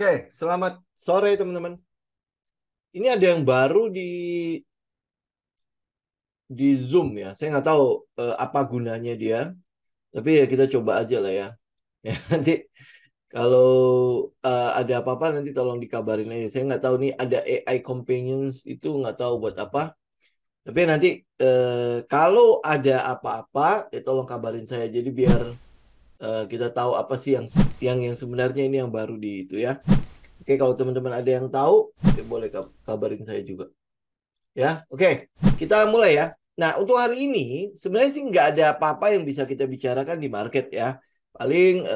Oke, selamat sore teman-teman. Ini ada yang baru di Zoom ya. Saya nggak tahu apa gunanya dia, tapi ya kita coba aja lah ya. Ya, nanti kalau ada apa-apa nanti tolong dikabarin aja. Saya nggak tahu nih ada AI companions itu nggak tahu buat apa. Tapi nanti kalau ada apa-apa ya tolong kabarin saya. Jadi biar kita tahu apa sih yang sebenarnya ini yang baru di itu ya. Oke, kalau teman-teman ada yang tahu, ya boleh kabarin saya juga. Ya, oke, kita mulai ya. Nah, untuk hari ini sebenarnya sih nggak ada apa-apa yang bisa kita bicarakan di market ya. Paling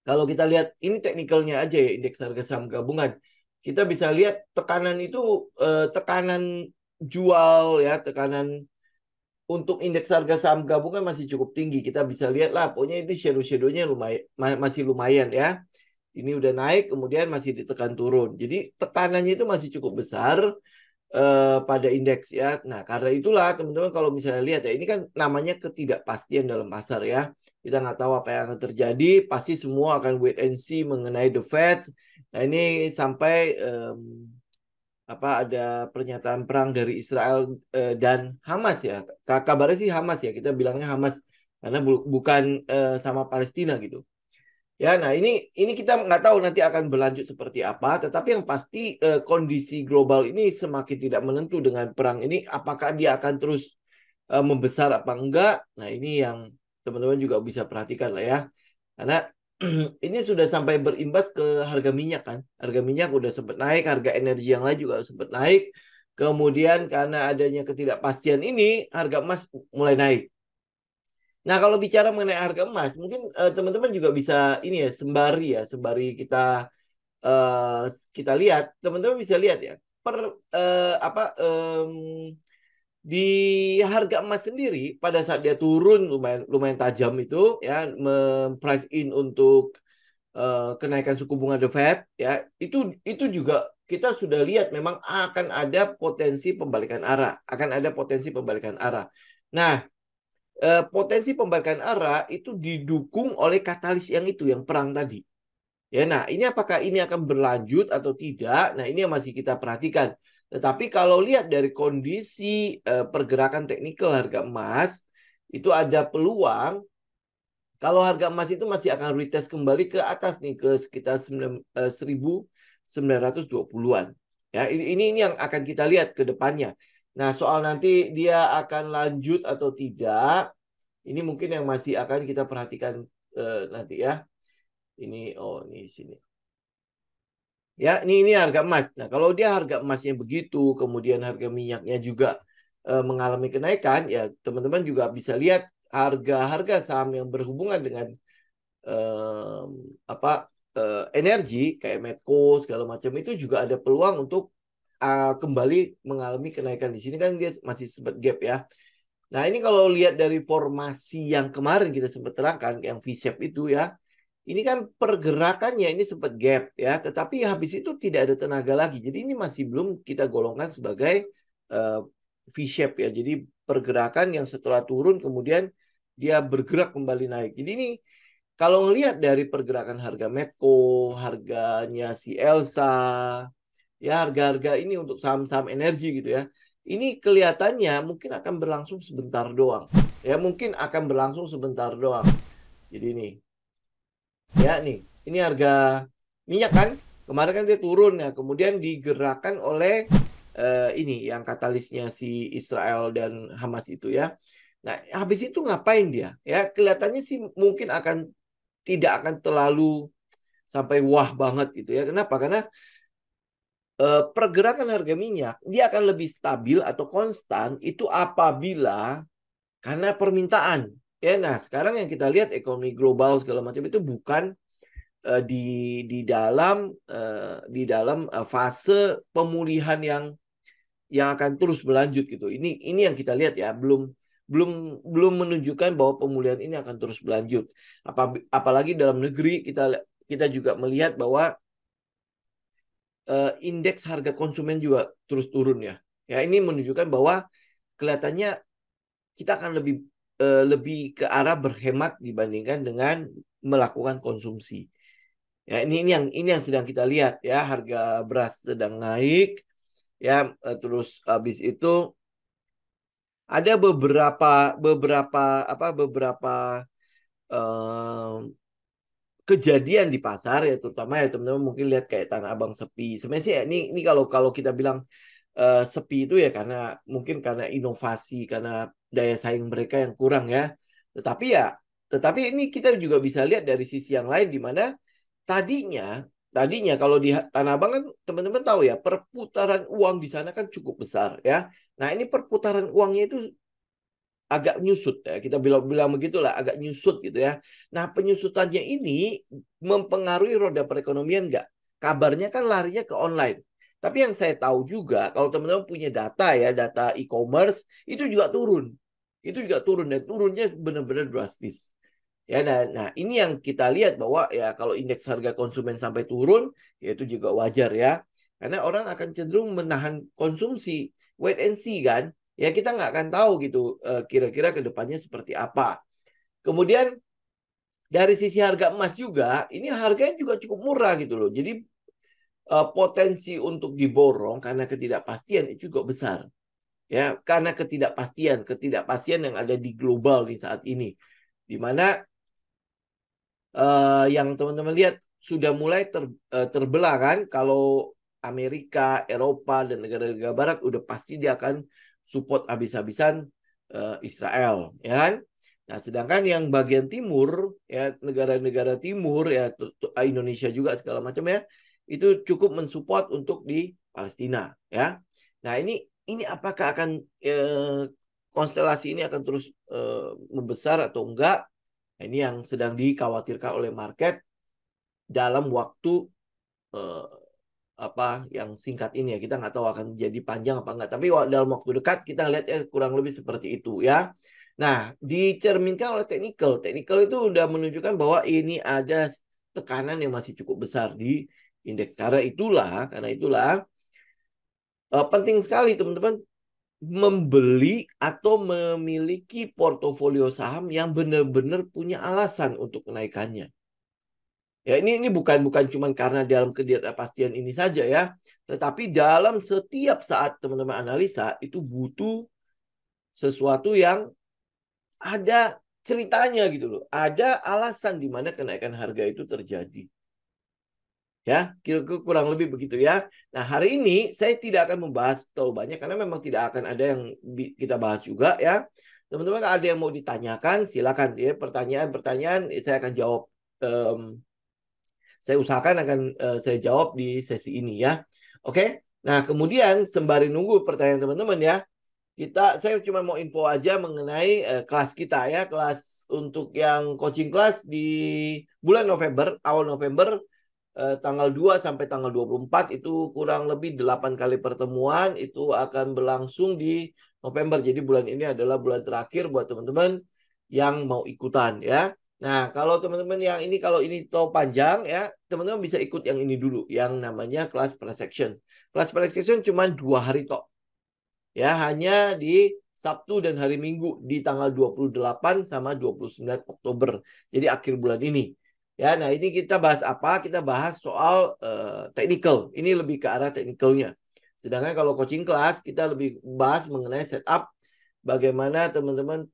kalau kita lihat ini teknikalnya aja ya, indeks harga saham gabungan. Kita bisa lihat tekanan itu tekanan jual ya, tekanan untuk indeks harga saham gabungan masih cukup tinggi. Kita bisa lihat lah, pokoknya itu shadow-shadownya lumayan, masih lumayan ya. Ini udah naik, kemudian masih ditekan turun. Jadi tekanannya itu masih cukup besar pada indeks ya. Nah, karena itulah teman-teman kalau misalnya lihat ya, ini kan namanya ketidakpastian dalam pasar ya. Kita nggak tahu apa yang akan terjadi, pasti semua akan wait and see mengenai the Fed. Nah, ini sampai apa ada pernyataan perang dari Israel dan Hamas ya. Kabarnya sih Hamas ya, kita bilangnya Hamas karena bukan sama Palestina gitu. Ya, nah ini kita nggak tahu nanti akan berlanjut seperti apa, tetapi yang pasti kondisi global ini semakin tidak menentu dengan perang ini. Apakah dia akan terus membesar apa enggak? Nah, ini yang teman-teman juga bisa perhatikan lah ya, karena ini sudah sampai berimbas ke harga minyak kan. Harga minyak udah sempat naik, harga energi yang lain juga sempat naik. Kemudian karena adanya ketidakpastian ini, harga emas mulai naik. Nah, kalau bicara mengenai harga emas, mungkin teman-teman juga bisa ini ya, sembari kita eh, kita lihat, teman-teman bisa lihat ya, per apa di harga emas sendiri pada saat dia turun lumayan lumayan tajam itu ya, price in untuk kenaikan suku bunga The Fed ya, itu juga kita sudah lihat memang akan ada potensi pembalikan arah, akan ada potensi pembalikan arah. Nah, potensi pembalikan arah itu didukung oleh katalis yang itu, yang perang tadi. Ya, nah ini apakah ini akan berlanjut atau tidak? Nah ini yang masih kita perhatikan. Tetapi kalau lihat dari kondisi pergerakan teknikal harga emas, itu ada peluang kalau harga emas itu masih akan retest kembali ke atas nih ke sekitar 1920-an. Ya, ini yang akan kita lihat ke depannya. Nah, soal nanti dia akan lanjut atau tidak, ini mungkin yang masih akan kita perhatikan nanti ya. Ini sini. Ya, ini harga emas. Nah, kalau dia harga emasnya begitu, kemudian harga minyaknya juga mengalami kenaikan, ya teman-teman juga bisa lihat harga-harga saham yang berhubungan dengan eh, apa energi kayak Medco segala macam itu juga ada peluang untuk kembali mengalami kenaikan. Di sini kan dia masih sempat gap ya. Nah, ini kalau lihat dari formasi yang kemarin kita sempat terangkan, yang V-shape itu ya, ini kan pergerakannya ini sempat gap ya, tetapi habis itu tidak ada tenaga lagi. Jadi ini masih belum kita golongkan sebagai uh, V-shape ya. Jadi pergerakan yang setelah turun kemudian dia bergerak kembali naik. Jadi ini kalau ngelihat dari pergerakan harga Medco, harganya si Elsa, ya harga-harga ini untuk saham-saham energi gitu ya. Ini kelihatannya mungkin akan berlangsung sebentar doang. Ya mungkin akan berlangsung sebentar doang. Jadi ini harga minyak kan kemarin kan dia turun ya, kemudian digerakkan oleh ini yang katalisnya si Israel dan Hamas itu ya. Nah, habis itu ngapain dia? Ya, kelihatannya sih mungkin tidak akan terlalu sampai wah banget gitu ya. Kenapa? Karena pergerakan harga minyak dia akan lebih stabil atau konstan itu apabila karena permintaan. Ya, nah sekarang yang kita lihat ekonomi global segala macam itu bukan di dalam fase pemulihan yang akan terus berlanjut gitu. Ini yang kita lihat ya, belum belum belum menunjukkan bahwa pemulihan ini akan terus berlanjut. Apalagi dalam negeri kita kita juga melihat bahwa indeks harga konsumen juga terus turun ya. Ya, ini menunjukkan bahwa kelihatannya kita akan lebih ke arah berhemat dibandingkan dengan melakukan konsumsi. Ya, ini yang sedang kita lihat ya, harga beras sedang naik ya, terus habis itu ada beberapa eh, kejadian di pasar ya, terutama ya teman-teman mungkin lihat kayak Tanah Abang sepi. Sebenarnya sih ya, ini kalau kalau kita bilang sepi itu ya karena mungkin karena inovasi, karena daya saing mereka yang kurang ya. Tetapi ya, tetapi ini kita juga bisa lihat dari sisi yang lain di mana tadinya tadinya kalau di Tanah Abang kan teman-teman tahu ya, perputaran uang di sana kan cukup besar ya. Nah, ini perputaran uangnya itu agak nyusut ya, kita bilang begitulah, agak nyusut gitu ya. Nah, penyusutannya ini mempengaruhi roda perekonomian nggak? Kabarnya kan larinya ke online. Tapi yang saya tahu juga, kalau teman-teman punya data ya, data e-commerce itu juga turun. Itu juga turun dan turunnya benar-benar drastis. Ya, nah ini yang kita lihat bahwa ya kalau indeks harga konsumen sampai turun, ya itu juga wajar ya. Karena orang akan cenderung menahan konsumsi, wait and see kan. Ya kita nggak akan tahu gitu kira-kira ke depannya seperti apa. Kemudian dari sisi harga emas juga, ini harganya juga cukup murah gitu loh. Jadi potensi untuk diborong karena ketidakpastian itu juga besar. Ya, karena ketidakpastian yang ada di global di saat ini. Di mana yang teman-teman lihat sudah mulai terbelah kan, kalau Amerika, Eropa dan negara-negara Barat udah pasti dia akan support habis-habisan Israel, ya kan? Nah, sedangkan yang bagian timur ya, negara-negara timur ya, Indonesia juga segala macam ya, itu cukup mensupport untuk di Palestina, ya. Nah, ini apakah akan konstelasi ini akan terus membesar atau enggak? Nah, ini yang sedang dikhawatirkan oleh market dalam waktu eh, apa yang singkat ini ya. Kita nggak tahu akan jadi panjang apa enggak. Tapi dalam waktu dekat kita lihat ya kurang lebih seperti itu ya. Nah, dicerminkan oleh teknikal. Teknikal itu udah menunjukkan bahwa ini ada tekanan yang masih cukup besar di indeks. Karena itulah penting sekali teman-teman membeli atau memiliki portofolio saham yang benar-benar punya alasan untuk kenaikannya. Ya, ini bukan cuma karena dalam ketidakpastian ini saja ya, tetapi dalam setiap saat teman-teman analisa itu butuh sesuatu yang ada ceritanya gitu loh. Ada alasan di mana kenaikan harga itu terjadi. Ya, kira-kira kurang lebih begitu ya. Nah, hari ini saya tidak akan membahas terlalu banyak karena memang tidak akan ada yang kita bahas juga ya. Teman-teman ada yang mau ditanyakan, silakan ya, pertanyaan-pertanyaan saya akan jawab. Saya usahakan akan saya jawab di sesi ini ya. Oke. Nah, kemudian sembari nunggu pertanyaan teman-teman ya, saya cuma mau info aja mengenai kelas kita ya, kelas untuk yang coaching kelas di bulan November, awal November tanggal 2 sampai tanggal 24 itu kurang lebih 8 kali pertemuan itu akan berlangsung di November. Jadi bulan ini adalah bulan terakhir buat teman-teman yang mau ikutan ya. Nah, kalau teman-teman yang ini kalau ini tahu panjang ya, teman-teman bisa ikut yang ini dulu yang namanya kelas pre-section. Kelas pre-section cuma 2 hari tok. Ya, hanya di Sabtu dan hari Minggu di tanggal 28 sama 29 Oktober. Jadi akhir bulan ini. Ya, nah ini kita bahas apa? Kita bahas soal technical. Ini lebih ke arah technicalnya. Sedangkan kalau coaching class kita lebih bahas mengenai setup bagaimana teman-teman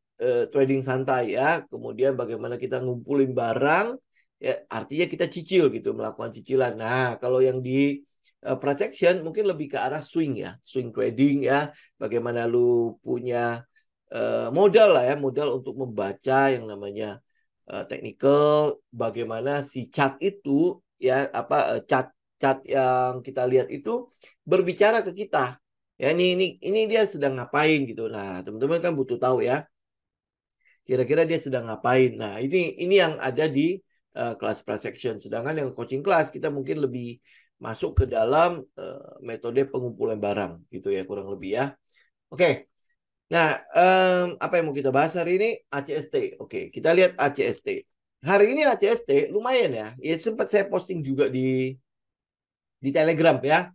trading santai ya, kemudian bagaimana kita ngumpulin barang, ya artinya kita cicil gitu, melakukan cicilan. Nah, kalau yang di price action mungkin lebih ke arah swing ya, swing trading ya, bagaimana lu punya modal lah ya, modal untuk membaca yang namanya technical, bagaimana si chart itu ya apa chart chart yang kita lihat itu berbicara ke kita. Ya ini dia sedang ngapain gitu. Nah, teman-teman kan butuh tahu ya. Kira-kira dia sedang ngapain. Nah, ini yang ada di kelas price action. Sedangkan yang coaching class kita mungkin lebih masuk ke dalam metode pengumpulan barang gitu ya kurang lebih ya. Oke. Nah, apa yang mau kita bahas hari ini? ACST. Oke, kita lihat ACST. Hari ini ACST lumayan ya. Ya sempat saya posting juga di Telegram ya.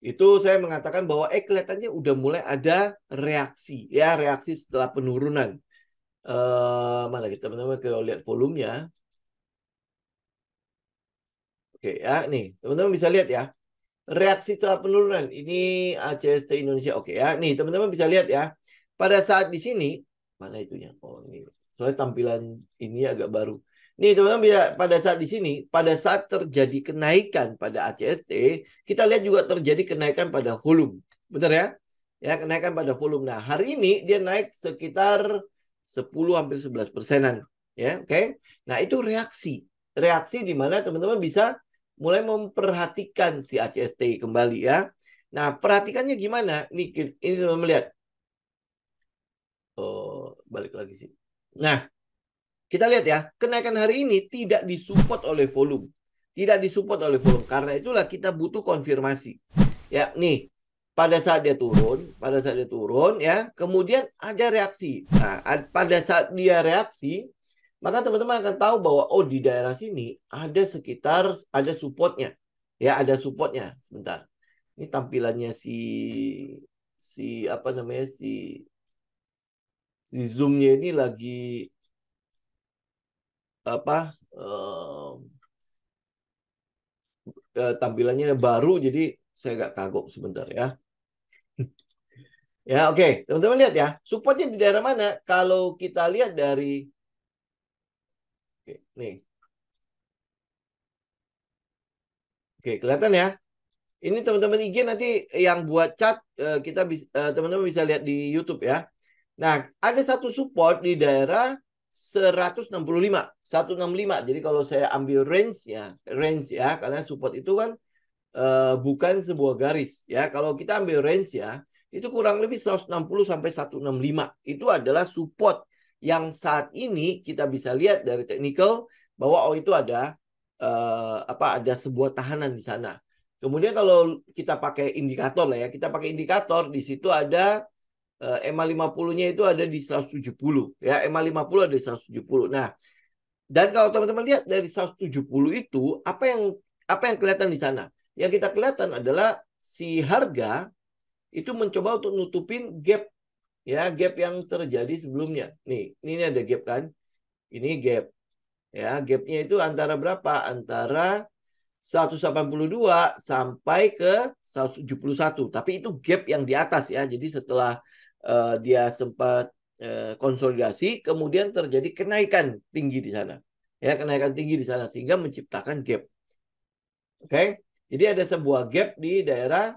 Itu saya mengatakan bahwa kelihatannya udah mulai ada reaksi ya, reaksi setelah penurunan. Mana kita teman-teman kalau lihat volumenya. Oke ya, nih teman-teman bisa lihat ya. Reaksi setelah penurunan. Ini ACST Indonesia. Oke ya. Nih teman-teman bisa lihat ya. Pada saat di sini, mana itunya? Oh ini. Soalnya tampilan ini agak baru. Nih teman-teman bisa pada saat di sini, pada saat terjadi kenaikan pada ACST, kita lihat juga terjadi kenaikan pada volume. Benar ya? Ya, kenaikan pada volume. Nah, hari ini dia naik sekitar 10 hampir 11%-an. Ya, oke. Nah, itu reaksi. Reaksi di mana teman-teman bisa mulai memperhatikan si ACST kembali ya. Nah, perhatikannya gimana? Ini teman melihat. Oh, balik lagi sih. Nah, kita lihat ya, kenaikan hari ini tidak disupport oleh volume. Tidak disupport oleh volume. Karena itulah kita butuh konfirmasi. Ya, nih. Pada saat dia turun ya, kemudian ada reaksi. Nah, pada saat dia reaksi, maka teman-teman akan tahu bahwa oh di daerah sini ada sekitar ada supportnya. Ya, ada supportnya. Sebentar. Ini tampilannya si apa namanya si zoomnya ini lagi apa tampilannya baru jadi saya agak kagok sebentar ya. Ya oke, teman-teman lihat ya, supportnya di daerah mana? Kalau kita lihat dari oke, nih. Oke, kelihatan ya. Ini teman-teman IG nanti yang buat chat kita teman-teman bisa lihat di YouTube ya. Nah, ada satu support di daerah 165, 165. Jadi kalau saya ambil range ya, karena support itu kan bukan sebuah garis ya. Kalau kita ambil range ya, itu kurang lebih 160 sampai 165. Itu adalah support yang saat ini kita bisa lihat dari technical bahwa oh itu ada sebuat tahanan di sana. Kemudian kalau kita pakai indikator lah ya, kita pakai indikator di situ ada EMA 50-nya itu ada di 170 ya, EMA 50 ada di 170. Nah, dan kalau teman-teman lihat dari 170 itu apa yang kelihatan di sana? Yang kita kelihatan adalah si harga itu mencoba untuk nutupin gap ya, gap yang terjadi sebelumnya. Nih, ini ada gap kan? Ini gap. Ya, gapnya itu antara berapa? Antara 182 sampai ke 171. Tapi itu gap yang di atas ya. Jadi setelah dia sempat konsolidasi, kemudian terjadi kenaikan tinggi di sana. Ya, kenaikan tinggi di sana sehingga menciptakan gap. Oke. Jadi ada sebuah gap di daerah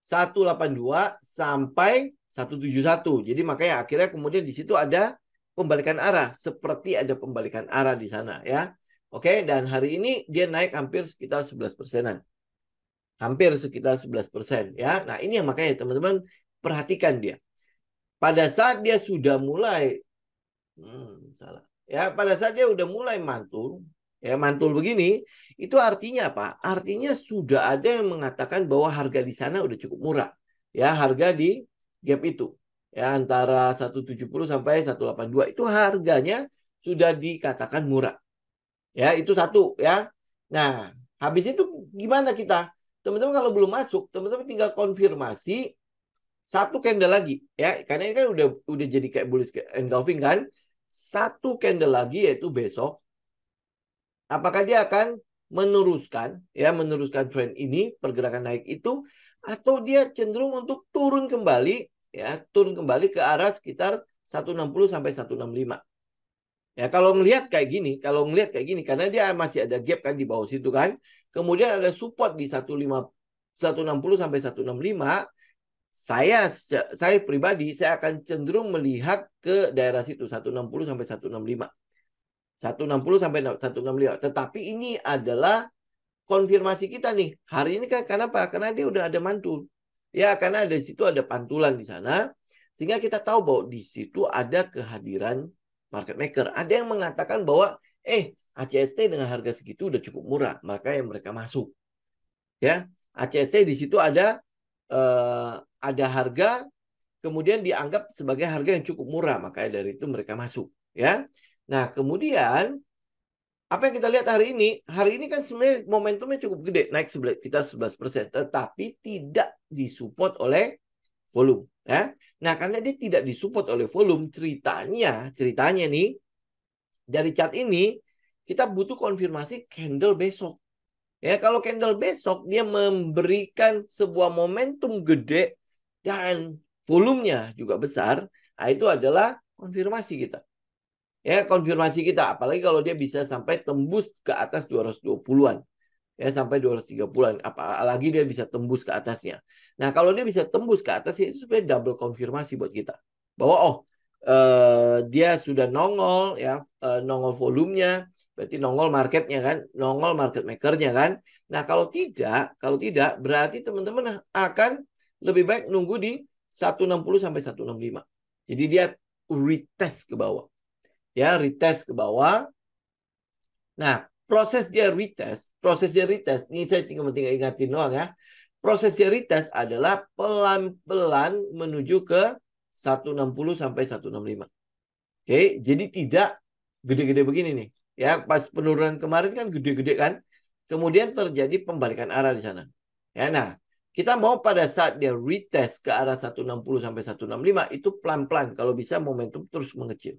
182 sampai 171. Jadi makanya akhirnya kemudian di situ ada pembalikan arah. Seperti ada pembalikan arah di sana ya. Oke, dan hari ini dia naik hampir sekitar 11%-an. Hampir sekitar 11% ya. Nah, ini yang makanya teman-teman perhatikan dia. Pada saat dia sudah mulai salah. Ya, pada saat dia udah mulai mantul, ya mantul begini, itu artinya apa? Artinya sudah ada yang mengatakan bahwa harga di sana udah cukup murah. Ya, harga di gap itu. Ya, antara 170 sampai 182 itu harganya sudah dikatakan murah. Ya, itu satu ya. Nah, habis itu gimana kita? Teman-teman kalau belum masuk, teman-teman tinggal konfirmasi satu candle lagi ya. Karena ini kan udah jadi kayak bullish engulfing kan. Satu candle lagi yaitu besok. Apakah dia akan meneruskan tren ini, pergerakan naik itu, atau dia cenderung untuk turun kembali ke arah sekitar 160 sampai 165. Ya, kalau ngelihat kayak gini, karena dia masih ada gap kan di bawah situ kan. Kemudian ada support di 160 sampai 165. Saya pribadi saya akan cenderung melihat ke daerah situ 160 sampai 165. 160 sampai 165. Tetapi ini adalah konfirmasi kita nih. Hari ini kan kenapa? Karena dia udah ada mantul. Ya, karena di situ ada pantulan di sana. Sehingga kita tahu bahwa di situ ada kehadiran market maker. Ada yang mengatakan bahwa ACST dengan harga segitu udah cukup murah, makanya mereka masuk. Ya, ACST di situ ada harga kemudian dianggap sebagai harga yang cukup murah, makanya dari itu mereka masuk. Ya, nah kemudian apa yang kita lihat hari ini? Hari ini kan sebenarnya momentumnya cukup gede, naik kita 11%, tetapi tidak disupport oleh volume. Ya. Nah, karena dia tidak disupport oleh volume, ceritanya nih dari chart ini kita butuh konfirmasi candle besok. Ya, kalau candle besok dia memberikan sebuah momentum gede dan volumenya juga besar, nah itu adalah konfirmasi kita. Ya, konfirmasi kita, apalagi kalau dia bisa sampai tembus ke atas 220-an. Ya, sampai 230-an, apalagi dia bisa tembus ke atasnya. Nah, kalau dia bisa tembus ke atasnya itu sebenarnya double konfirmasi buat kita. Bahwa dia sudah nongol ya, nongol volumenya, berarti nongol marketnya kan, nongol market makernya kan. Nah, kalau tidak berarti teman-teman akan lebih baik nunggu di 160 sampai 165. Jadi dia retest ke bawah. Ya, retest ke bawah. Nah, proses dia retest, ini saya tinggal ingatin doang ya. Proses dia retest adalah pelan-pelan menuju ke 160 sampai 165. Oke, jadi tidak gede-gede begini nih. Ya, pas penurunan kemarin kan gede-gede kan. Kemudian terjadi pembalikan arah di sana. Ya, nah, kita mau pada saat dia retest ke arah 160 sampai 165 itu pelan-pelan kalau bisa momentum terus mengecil.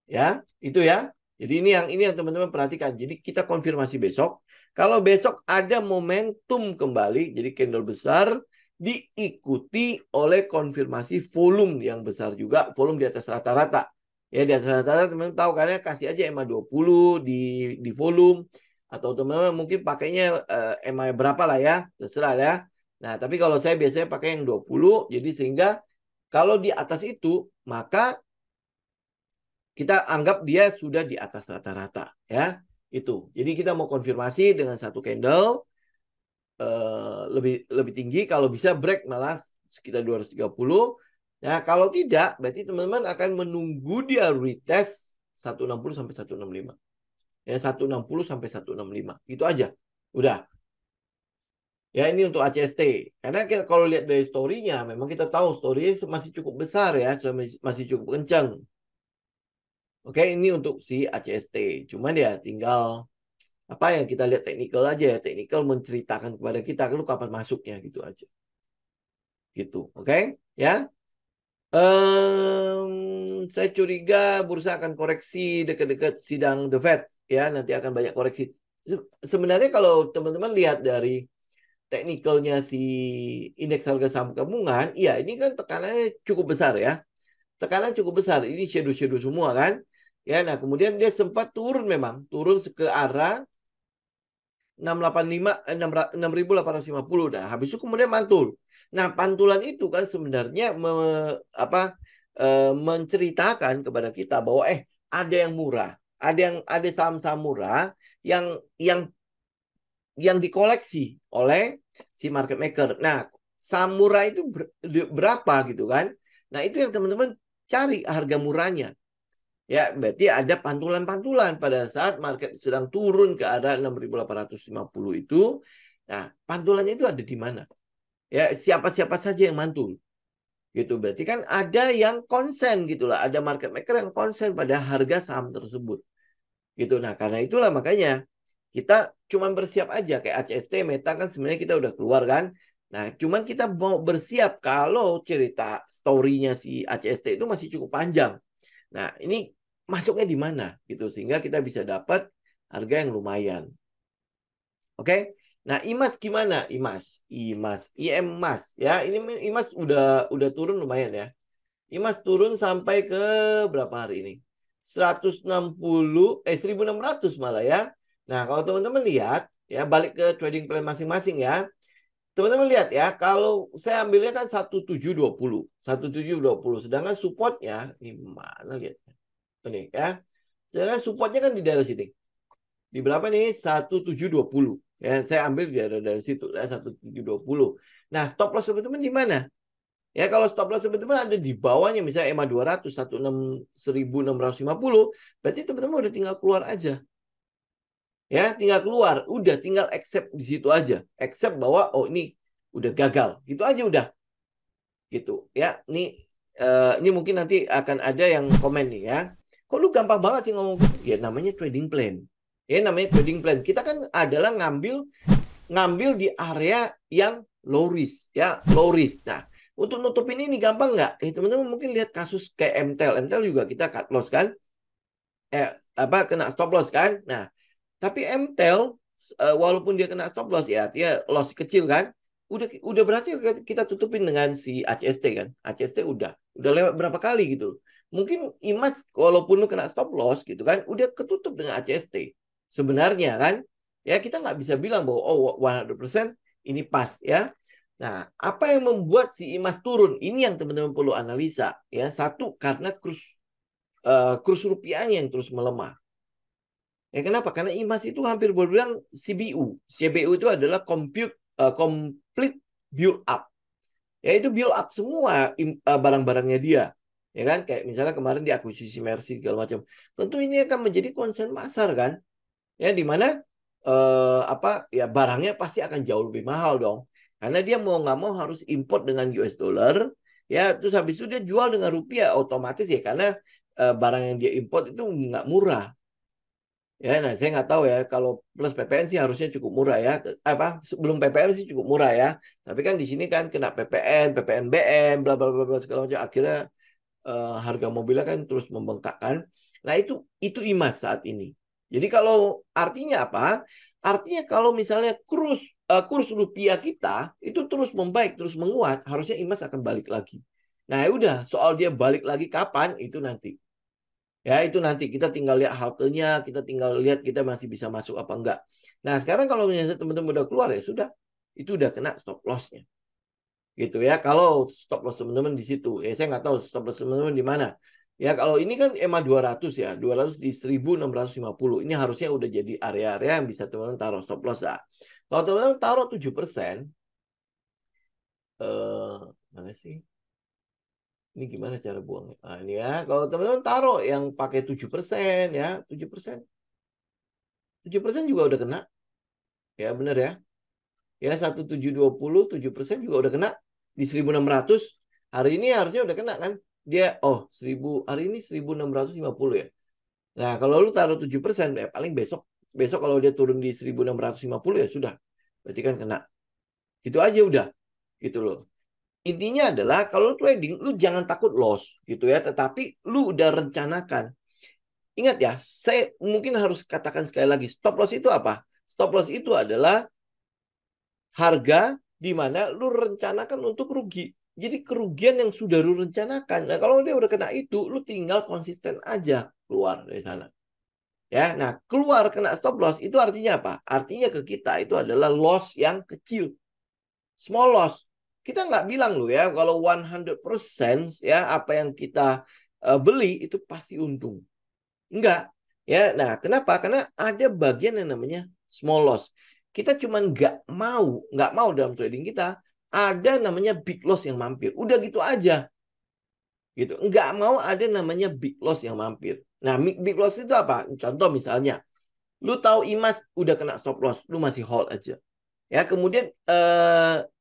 Ya, itu ya. Jadi ini yang teman-teman perhatikan. Jadi kita konfirmasi besok. Kalau besok ada momentum kembali, jadi candle besar diikuti oleh konfirmasi volume yang besar juga, volume di atas rata-rata. Ya, di atas rata-rata teman-teman tahu karena kasih aja EMA 20 di volume atau teman-teman mungkin pakainya EMA berapa lah ya, terserah ya. Nah, tapi kalau saya biasanya pakai yang 20, jadi sehingga kalau di atas itu maka kita anggap dia sudah di atas rata-rata ya, itu. Jadi kita mau konfirmasi dengan satu candle lebih tinggi, kalau bisa break malah sekitar 230. Nah, kalau tidak berarti teman-teman akan menunggu dia retest 160 sampai 165. Ya, 160 sampai 165. Itu aja. Udah. Ya, ini untuk ACST. Karena kalau lihat dari story-nya memang kita tahu story-nya masih cukup besar ya, masih cukup kencang. Oke, ini untuk si ACST. Cuman ya tinggal apa yang kita lihat teknikal aja ya. Teknikal menceritakan kepada kita lu kapan masuknya gitu aja. Gitu. Oke, ya. Saya curiga bursa akan koreksi dekat-dekat sidang The Fed ya. Nanti akan banyak koreksi. Sebenarnya kalau teman-teman lihat dari teknikalnya si indeks harga saham gabungan, iya ini kan tekanannya cukup besar ya. Tekanan cukup besar. Ini shadow-shadow semua kan. Ya, nah kemudian dia sempat turun memang, turun ke arah 6.850. Nah, habis itu kemudian mantul. Nah, pantulan itu kan sebenarnya menceritakan kepada kita bahwa ada yang murah, ada saham-saham murah yang dikoleksi oleh si market maker. Nah, saham murah itu berapa gitu kan? Nah, itu yang teman-teman cari harga murahnya. Ya, berarti ada pantulan-pantulan pada saat market sedang turun ke arah 6.850 itu. Nah, pantulannya itu ada di mana? Ya, siapa-siapa saja yang mantul. Gitu. Berarti kan ada yang konsen gitulah, ada market maker yang konsen pada harga saham tersebut. Gitu. Nah, karena itulah makanya kita cuman bersiap aja kayak ACST, Meta kan sebenarnya kita udah keluar kan. Nah, cuman kita mau bersiap kalau cerita story-nya si ACST itu masih cukup panjang. Nah, ini masuknya di mana gitu sehingga kita bisa dapat harga yang lumayan. Oke. Nah, IMAS gimana? IMAS ya. Ini IMAS udah turun lumayan ya. IMAS turun sampai ke berapa hari ini? 160 malah ya. Nah, kalau teman-teman lihat ya, balik ke trading plan masing-masing ya. Teman-teman lihat ya, kalau saya ambilnya kan 1720. 1720. Sedangkan supportnya ini mana lihat? Ini ya. Sedangkan supportnya kan di daerah sini. Di berapa nih? 1720. Ya, saya ambil di daerah dari situ ya, 1720. Nah, stop loss teman-teman di mana? Ya, kalau stop loss teman-teman ada di bawahnya misalnya EMA 200 16.650, berarti teman-teman udah tinggal keluar aja. Ya, tinggal keluar, udah tinggal accept di situ aja. Accept bahwa oh ini udah gagal. Gitu aja udah. Gitu ya. Ini mungkin nanti akan ada yang komen nih ya. Kok lu gampang banget sih ngomong gitu? Ya namanya trading plan. Ya namanya trading plan. Kita kan adalah ngambil di area yang low risk ya, low risk. Nah, untuk nutupin ini gampang nggak? Teman-teman mungkin lihat kasus kayak MTEL. MTEL juga kita cut loss kan. kena stop loss kan. Nah, tapi MTEL walaupun dia kena stop loss ya, dia loss kecil kan. Udah berhasil kita tutupin dengan si HST kan. HST udah lewat berapa kali gitu. Mungkin IMAS walaupun lu kena stop loss gitu kan, udah ketutup dengan HST. Sebenarnya kan, ya kita nggak bisa bilang bahwa oh 100% ini pas ya. Nah, apa yang membuat si IMAS turun? Ini yang teman-teman perlu analisa ya. Satu, karena kurs rupiahnya yang terus melemah. Ya kenapa? Karena IMAS itu hampir boleh bilang CBU. CBU itu adalah complete build up. Ya itu build up semua barang-barangnya dia. Ya kan? Kayak misalnya kemarin di akuisisi Mercy segala macam. Tentu ini akan menjadi concern pasar kan? Ya di mana ya barangnya pasti akan jauh lebih mahal dong. Karena dia mau nggak mau harus import dengan US dollar. Ya terus habis itu dia jual dengan rupiah otomatis ya karena barang yang dia import itu nggak murah. Ya, nah saya nggak tahu ya kalau plus PPN sih harusnya cukup murah ya. Sebelum PPN sih cukup murah ya. Tapi kan di sini kan kena PPN, PPNBM, bla bla bla bla segala macam. Akhirnya harga mobilnya kan terus membengkak kan. Nah itu IMAS saat ini. Jadi kalau artinya apa? Artinya kalau misalnya kurs rupiah kita itu terus membaik, terus menguat, harusnya IMAS akan balik lagi. Nah ya udah soal dia balik lagi kapan itu nanti. Ya, itu nanti kita tinggal lihat haltenya, kita tinggal lihat kita masih bisa masuk apa enggak. Nah, sekarang kalau misalnya teman-teman udah keluar ya sudah, itu udah kena stop loss-nya. Gitu ya. Kalau stop loss teman-teman di situ, ya saya nggak tahu stop loss teman-teman di mana. Ya, kalau ini kan EMA 200 ya, 200 di 1650. Ini harusnya udah jadi area-area yang bisa teman-teman taruh stop loss ya. Kalau teman-teman taruh 7%, mana sih? Ini gimana cara buangnya? Nah, ini ya, kalau teman-teman taruh yang pakai 7% ya, 7%. 7% juga udah kena. Ya benar ya. Ya 1720 7% juga udah kena di 1600. Hari ini harusnya udah kena kan? Dia 1000 hari ini 1650 ya. Nah, kalau lu taruh 7% ya paling besok kalau dia turun di 1650 ya sudah. Berarti kan kena. Gitu aja udah. Gitu loh. Intinya adalah kalau lu trading lu jangan takut loss gitu ya, tetapi lu udah rencanakan. Ingat ya, saya mungkin harus katakan sekali lagi, stop loss itu apa? Stop loss itu adalah harga di mana lu rencanakan untuk rugi. Jadi kerugian yang sudah lu rencanakan. Nah, kalau dia udah kena itu, lu tinggal konsisten aja keluar dari sana. Ya, nah keluar kena stop loss itu artinya apa? Artinya ke kita itu adalah loss yang kecil. Small loss. Kita nggak bilang loh ya, kalau 100% ya apa yang kita beli itu pasti untung. Enggak. Ya, nah kenapa? Karena ada bagian yang namanya small loss. Kita cuman nggak mau dalam trading kita ada namanya big loss yang mampir. Udah gitu aja. Gitu. Nggak mau ada namanya big loss yang mampir. Nah, big loss itu apa? Contoh misalnya, lu tahu IMAS udah kena stop loss, lu masih hold aja. Ya, kemudian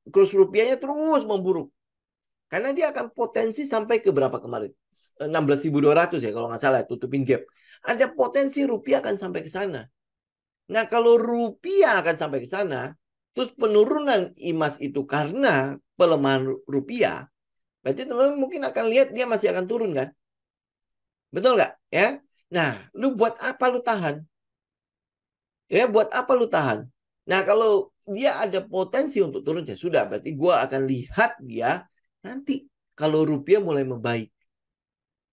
kurs rupiahnya terus memburuk. Karena dia akan potensi sampai ke berapa kemarin? 16.200 ya kalau nggak salah tutupin gap. Ada potensi rupiah akan sampai ke sana. Nah, kalau rupiah akan sampai ke sana, terus penurunan IMAS itu karena pelemahan rupiah, berarti teman-teman mungkin akan lihat dia masih akan turun kan? Betul nggak? Ya. Nah, lu buat apa lu tahan? Ya, buat apa lu tahan? Nah, kalau dia ada potensi untuk turun, ya sudah. Berarti gua akan lihat dia nanti kalau rupiah mulai membaik.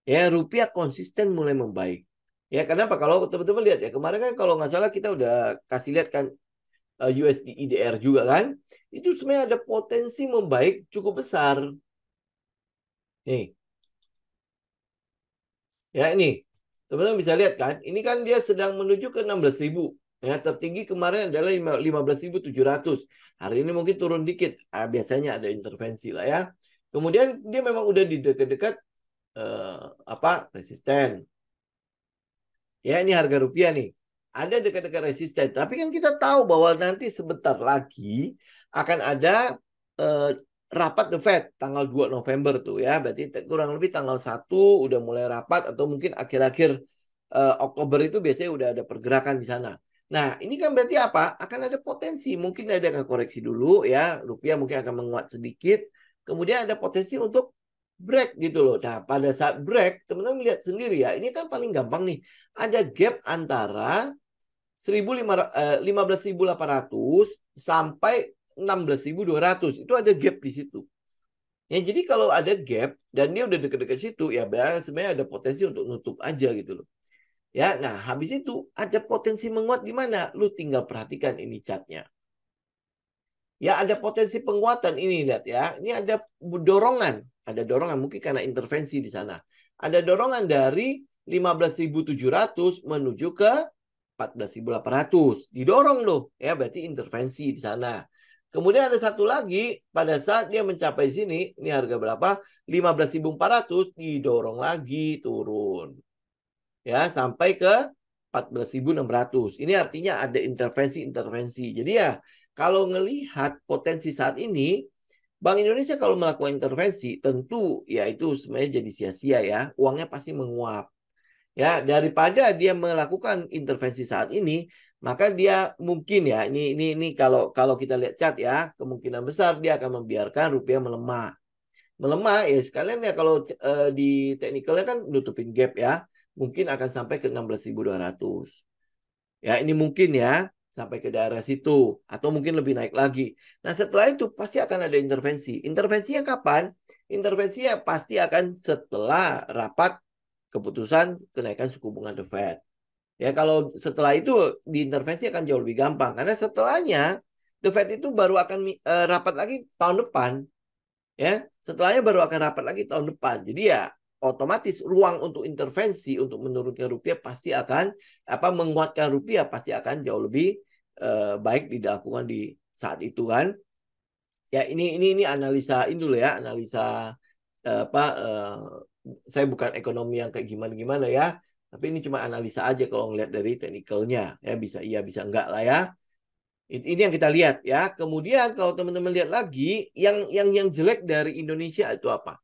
Ya, rupiah konsisten mulai membaik. Ya, kenapa? Kalau teman-teman lihat ya, kemarin kan kalau nggak salah kita udah kasih lihat kan USD IDR juga kan. Itu sebenarnya ada potensi membaik cukup besar. Nih, ya ini. Teman-teman bisa lihat kan, ini kan dia sedang menuju ke 16.000. Ya, tertinggi kemarin adalah 15.700. Hari ini mungkin turun dikit. Biasanya ada intervensi lah ya. Kemudian dia memang udah di dekat-dekat resisten. Ya, ini harga rupiah nih. Ada dekat-dekat resisten. Tapi kan kita tahu bahwa nanti sebentar lagi akan ada rapat The Fed tanggal 2 November tuh ya. Berarti kurang lebih tanggal 1 udah mulai rapat atau mungkin akhir-akhir Oktober itu biasanya udah ada pergerakan di sana. Nah, ini kan berarti apa? Akan ada potensi. Mungkin ada koreksi dulu ya. Rupiah mungkin akan menguat sedikit. Kemudian ada potensi untuk break gitu loh. Nah, pada saat break, teman-teman lihat sendiri ya, ini kan paling gampang nih. Ada gap antara 15.800 sampai 16.200. Itu ada gap di situ. Ya, jadi kalau ada gap dan dia udah deket-deket situ, ya sebenarnya ada potensi untuk nutup aja gitu loh. Ya, nah habis itu ada potensi menguat di mana? Lu tinggal perhatikan ini chartnya. Ya, ada potensi penguatan ini, lihat ya. Ini ada dorongan. Ada dorongan mungkin karena intervensi di sana. Ada dorongan dari 15.700 menuju ke 14.800. Didorong loh. Ya, berarti intervensi di sana. Kemudian ada satu lagi, pada saat dia mencapai sini, ini harga berapa? 15.400, didorong lagi turun. Ya, sampai ke 14.600. Ini artinya ada intervensi-intervensi. Jadi ya, kalau ngelihat potensi saat ini, Bank Indonesia kalau melakukan intervensi, tentu ya itu sebenarnya jadi sia-sia ya. Uangnya pasti menguap. Ya, daripada dia melakukan intervensi saat ini, maka dia mungkin ya, ini kalau kita lihat chart ya, kemungkinan besar dia akan membiarkan rupiah melemah. Melemah ya sekalian ya kalau di teknikalnya kan nutupin gap ya. Mungkin akan sampai ke 16.200. Ya, ini mungkin ya sampai ke daerah situ atau mungkin lebih naik lagi. Nah, setelah itu pasti akan ada intervensi. Intervensinya kapan? Intervensinya pasti akan setelah rapat keputusan kenaikan suku bunga The Fed. Ya, kalau setelah itu diintervensi akan jauh lebih gampang karena setelahnya The Fed itu baru akan rapat lagi tahun depan. Ya, setelahnya baru akan rapat lagi tahun depan. Jadi ya otomatis ruang untuk intervensi untuk menurunkan rupiah pasti akan menguatkan rupiah pasti akan jauh lebih baik dilakukan di saat itu kan. Ya ini analisa ini dulu ya, analisa saya bukan ekonomi yang kayak gimana-gimana ya, tapi ini cuma analisa aja kalau ngelihat dari teknikalnya ya, bisa iya bisa enggak lah ya. Ini yang kita lihat ya. Kemudian kalau teman-teman lihat lagi, yang jelek dari Indonesia itu apa?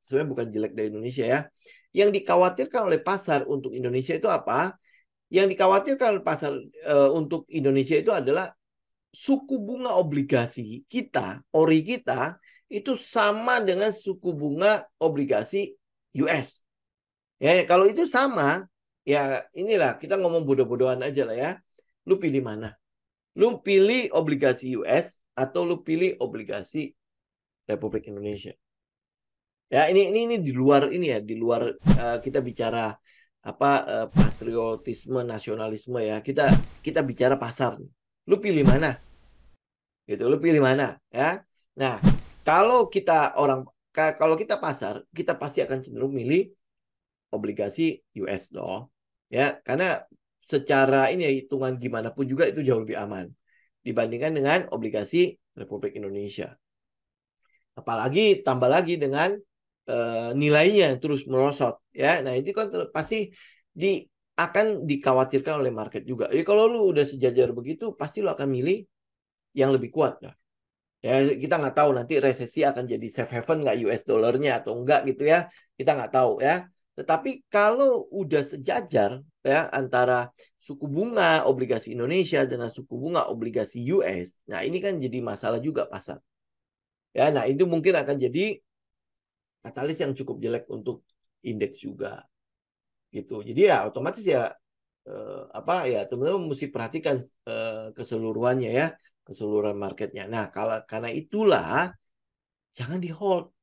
Sebenarnya bukan jelek dari Indonesia ya. Yang dikhawatirkan oleh pasar untuk Indonesia itu apa? Yang dikhawatirkan oleh pasar untuk Indonesia itu adalah suku bunga obligasi kita, ori kita, itu sama dengan suku bunga obligasi US. Ya, kalau itu sama, ya inilah kita ngomong bodoh-bodohan aja lah ya. Lu pilih mana? Lu pilih obligasi US atau lu pilih obligasi Republik Indonesia. Ya, ini di luar ini ya, di luar kita bicara patriotisme, nasionalisme ya. Kita bicara pasar. Lu pilih mana? Gitu, lu pilih mana ya? Nah, kalau kita pasar, kita pasti akan cenderung milih obligasi US dong. Ya, karena secara ini ya, hitungan gimana pun juga itu jauh lebih aman dibandingkan dengan obligasi Republik Indonesia. Apalagi tambah lagi dengan nilainya yang terus merosot ya. Nah, itu kan pasti akan dikhawatirkan oleh market juga. Jadi kalau lu udah sejajar begitu, pasti lu akan milih yang lebih kuat lah. Ya, kita nggak tahu nanti resesi akan jadi safe haven nggak US dollarnya atau enggak gitu ya. Kita nggak tahu ya. Tetapi kalau udah sejajar ya antara suku bunga obligasi Indonesia dengan suku bunga obligasi US, nah ini kan jadi masalah juga pasar. Ya, nah itu mungkin akan jadi katalis yang cukup jelek untuk indeks juga gitu. Jadi ya otomatis ya ya teman-teman mesti perhatikan keseluruhannya ya, keseluruhan marketnya. Nah, karena itulah jangan di hold.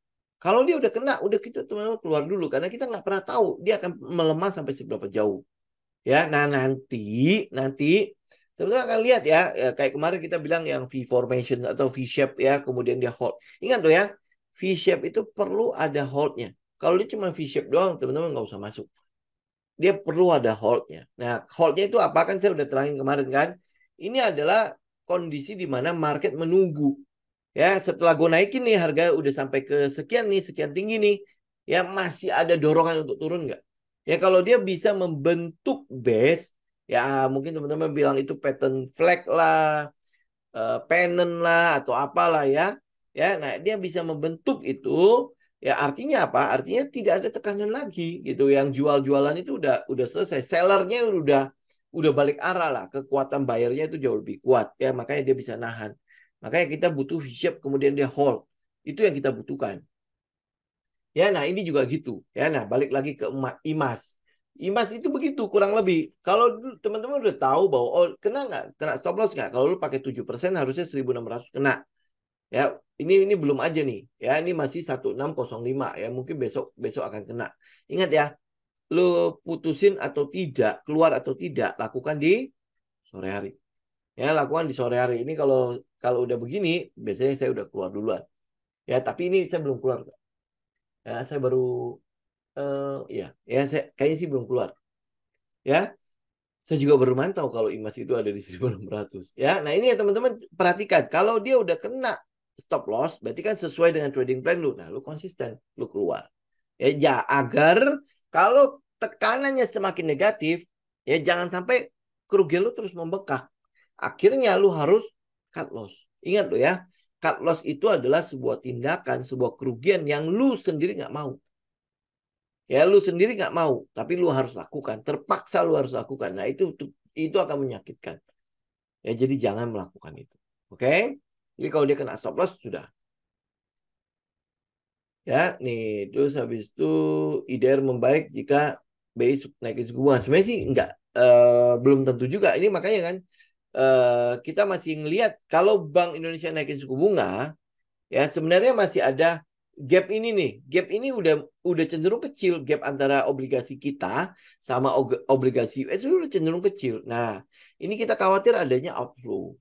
Kalau dia udah kena, udah kita teman-teman keluar dulu karena kita nggak pernah tahu dia akan melemah sampai seberapa jauh. Ya, nah nanti teman-teman akan lihat ya, kayak kemarin kita bilang yang V formation atau V shape ya, kemudian dia hold. Ingat tuh ya, V shape itu perlu ada holdnya. Kalau dia cuma V shape doang, teman-teman nggak usah masuk. Dia perlu ada holdnya. Nah, holdnya itu apa kan saya udah terangin kemarin kan? Ini adalah kondisi di mana market menunggu. Ya, setelah gue naikin nih harga udah sampai ke sekian nih, sekian tinggi nih. Ya, masih ada dorongan untuk turun nggak? Ya, kalau dia bisa membentuk base, ya mungkin teman-teman bilang itu pattern flag lah, pennant lah, atau apalah ya. Ya, nah dia bisa membentuk itu, ya artinya apa? Artinya tidak ada tekanan lagi gitu. Yang jual-jualan itu udah selesai. Sellernya udah balik arah lah. Kekuatan bayarnya itu jauh lebih kuat ya, makanya dia bisa nahan. Makanya kita butuh V-shape kemudian dia hold. Itu yang kita butuhkan. Ya, nah ini juga gitu. Ya, nah balik lagi ke IMAS. IMAS itu begitu kurang lebih. Kalau teman-teman udah tahu bahwa oh kena nggak, kena stop loss nggak? Kalau lu pakai 7% harusnya 1.600 kena. Ya, ini belum aja nih. Ya, ini masih 1605 ya. Mungkin besok besok akan kena. Ingat ya, lu putusin atau tidak, keluar atau tidak, lakukan di sore hari. Ya, lakukan di sore hari. Ini kalau kalau udah begini, biasanya saya udah keluar duluan. Ya, tapi ini saya belum keluar. Ya, saya baru ya saya kayaknya sih belum keluar. Ya, saya juga baru mantau kalau IMAS itu ada di 1.600. Ya, nah ini ya teman-teman perhatikan. Kalau dia udah kena stop loss, berarti kan sesuai dengan trading plan lu. Nah, lu konsisten, lu keluar. Ya, agar kalau tekanannya semakin negatif, ya jangan sampai kerugian lu terus membengkak. Akhirnya lu harus cut loss. Ingat lo ya, cut loss itu adalah sebuah tindakan, sebuah kerugian yang lu sendiri nggak mau. Ya lu sendiri nggak mau, tapi lu harus lakukan. Terpaksa lu harus lakukan. Nah itu akan menyakitkan. Ya jadi jangan melakukan itu. Oke? Jadi kalau dia kena stop loss sudah. Ya, nih terus habis itu IDR membaik jika BI naikin suku bunga. Sebenarnya sih enggak, belum tentu juga. Ini makanya kan kita masih ngelihat kalau Bank Indonesia naikin suku bunga, ya sebenarnya masih ada gap ini nih. Gap ini udah cenderung kecil, gap antara obligasi kita sama obligasi US itu udah cenderung kecil. Nah, ini kita khawatir adanya outflow.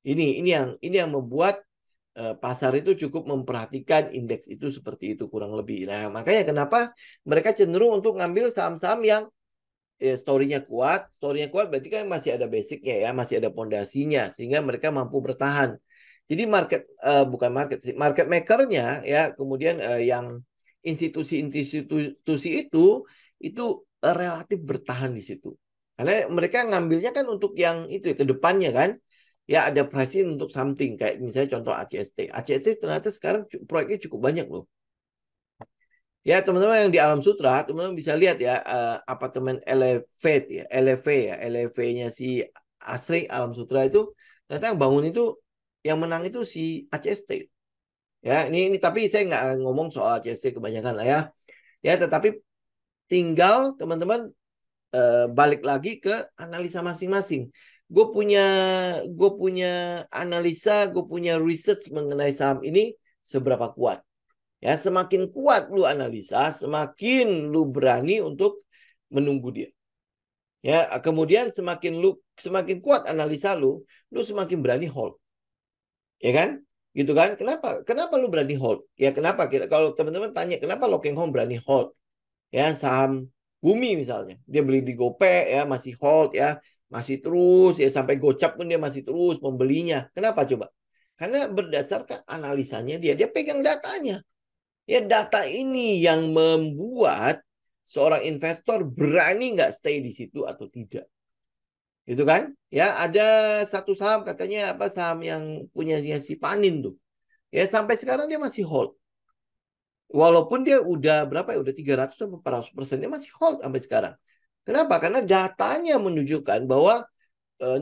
Ini yang membuat pasar itu cukup memperhatikan indeks itu seperti itu kurang lebih. Nah, makanya kenapa mereka cenderung untuk ngambil saham-saham yang story-nya kuat. Story-nya kuat berarti kan masih ada basicnya ya, masih ada pondasinya sehingga mereka mampu bertahan. Jadi bukan market sih, market maker-nya ya, kemudian yang institusi-institusi itu relatif bertahan di situ. Karena mereka ngambilnya kan untuk yang itu ya, ke depannya kan. Ya ada pricing untuk something kayak misalnya contoh ACST. ACST ternyata sekarang proyeknya cukup banyak loh. Ya teman-teman yang di Alam Sutra, teman-teman bisa lihat ya apartemen Elevate ya, Elevate-nya si Asri Alam Sutra itu ternyata yang bangun itu yang menang itu si ACST. Ya ini tapi saya nggak ngomong soal ACST kebanyakan lah ya. Ya tetapi tinggal teman-teman balik lagi ke analisa masing-masing. Gue punya gue punya analisa, gue punya research mengenai saham ini seberapa kuat. Ya, semakin kuat lu analisa, semakin lu berani untuk menunggu dia. Ya, kemudian semakin kuat analisa lu semakin berani hold. Ya kan? Gitu kan? Kenapa? Kenapa lu berani hold? Ya kenapa? Kalau teman-teman tanya kenapa Locking Home berani hold? Ya, saham Bumi misalnya. Dia beli di GoPay ya, masih hold ya, masih terus ya sampai gocap pun dia masih terus membelinya. Kenapa coba? Karena berdasarkan analisanya dia pegang datanya. Ya data ini yang membuat seorang investor berani nggak stay di situ atau tidak. Gitu kan? Ya ada satu saham katanya apa saham yang punya si Panin tuh. Ya sampai sekarang dia masih hold. Walaupun dia udah berapa ya? Udah 300 sampai 400% dia masih hold sampai sekarang. Kenapa? Karena datanya menunjukkan bahwa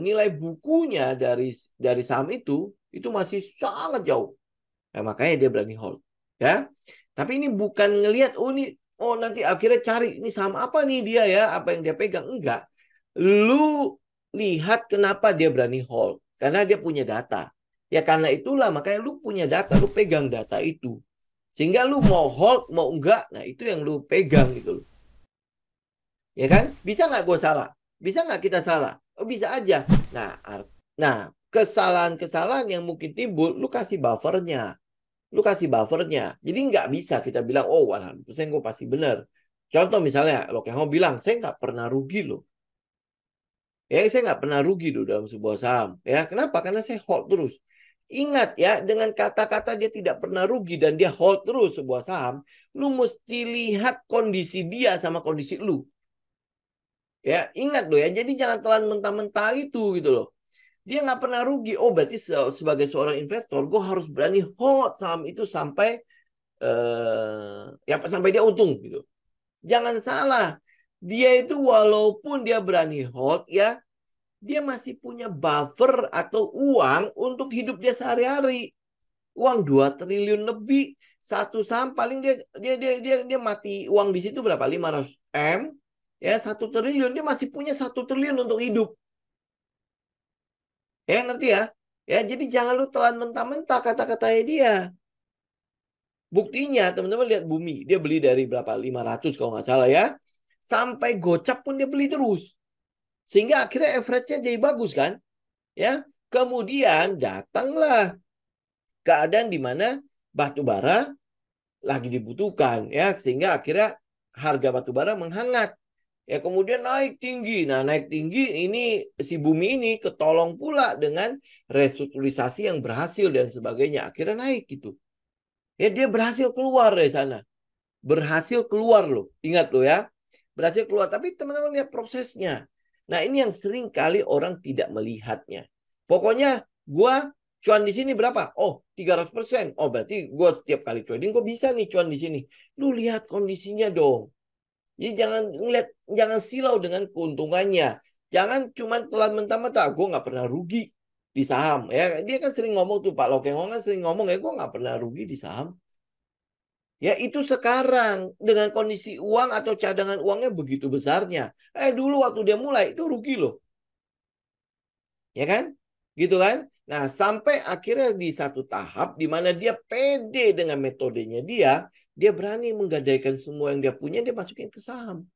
nilai bukunya dari saham itu masih sangat jauh. Nah, makanya dia berani hold. Ya. Tapi ini bukan ngelihat oh nanti akhirnya cari ini saham apa nih dia ya, apa yang dia pegang. Enggak. Lu lihat kenapa dia berani hold. Karena dia punya data. Ya karena itulah makanya lu punya data, lu pegang data itu. Sehingga lu mau hold, mau enggak, nah itu yang lu pegang gitu loh. Ya kan? Bisa nggak gue salah? Bisa nggak kita salah? Oh bisa aja. Nah kesalahan-kesalahan yang mungkin timbul, lu kasih buffernya. Lu kasih buffernya. Jadi nggak bisa kita bilang, oh 100% gue pasti benar. Contoh misalnya, lo kayak mau bilang, saya nggak pernah rugi loh. Ya, saya nggak pernah rugi loh dalam sebuah saham. Ya, kenapa? Karena saya hold terus. Ingat ya, dengan kata-kata dia tidak pernah rugi dan dia hold terus sebuah saham, lu mesti lihat kondisi dia sama kondisi lu. Ya, ingat loh ya. Jadi jangan telan mentah-mentah itu gitu loh. Dia nggak pernah rugi. Oh, berarti sebagai seorang investor, gue harus berani hold saham itu sampai ya sampai dia untung gitu. Jangan salah. Dia itu walaupun dia berani hold ya, dia masih punya buffer atau uang untuk hidup dia sehari-hari. Uang 2 triliun lebih. Satu saham paling dia mati uang di situ berapa? 500 M. Ya, 1 triliun. Dia masih punya 1 triliun untuk hidup. Ya, ngerti ya? Ya, jadi jangan lu telan mentah-mentah kata-katanya dia. Buktinya, teman-teman lihat Bumi. Dia beli dari berapa? 500 kalau nggak salah ya. Sampai gocap pun dia beli terus. Sehingga akhirnya average-nya jadi bagus kan? Ya. Kemudian datanglah keadaan di mana batu bara lagi dibutuhkan ya, sehingga akhirnya harga batu bara menghangat. Ya, kemudian naik tinggi. Nah, naik tinggi ini si Bumi ini ketolong pula dengan restrukturisasi yang berhasil dan sebagainya. Akhirnya naik gitu. Ya, dia berhasil keluar dari sana. Berhasil keluar loh. Ingat loh ya. Berhasil keluar. Tapi teman-teman lihat prosesnya. Nah, ini yang sering kali orang tidak melihatnya. Pokoknya gua cuan di sini berapa? Oh, 300%. Oh, berarti gua setiap kali trading gua bisa nih cuan di sini. Lu lihat kondisinya dong. Jadi jangan silau dengan keuntungannya. Jangan cuma telan mentah-mentah. Gue nggak pernah rugi di saham. Ya, dia kan sering ngomong tuh Pak Lokengong kan sering ngomong ya gue nggak pernah rugi di saham. Ya itu sekarang dengan kondisi uang atau cadangan uangnya begitu besarnya. Dulu waktu dia mulai itu rugi loh. Ya kan? Gitu kan? Nah, sampai akhirnya di satu tahap di mana dia pede dengan metodenya dia berani menggadaikan semua yang dia punya, dia masukin ke saham.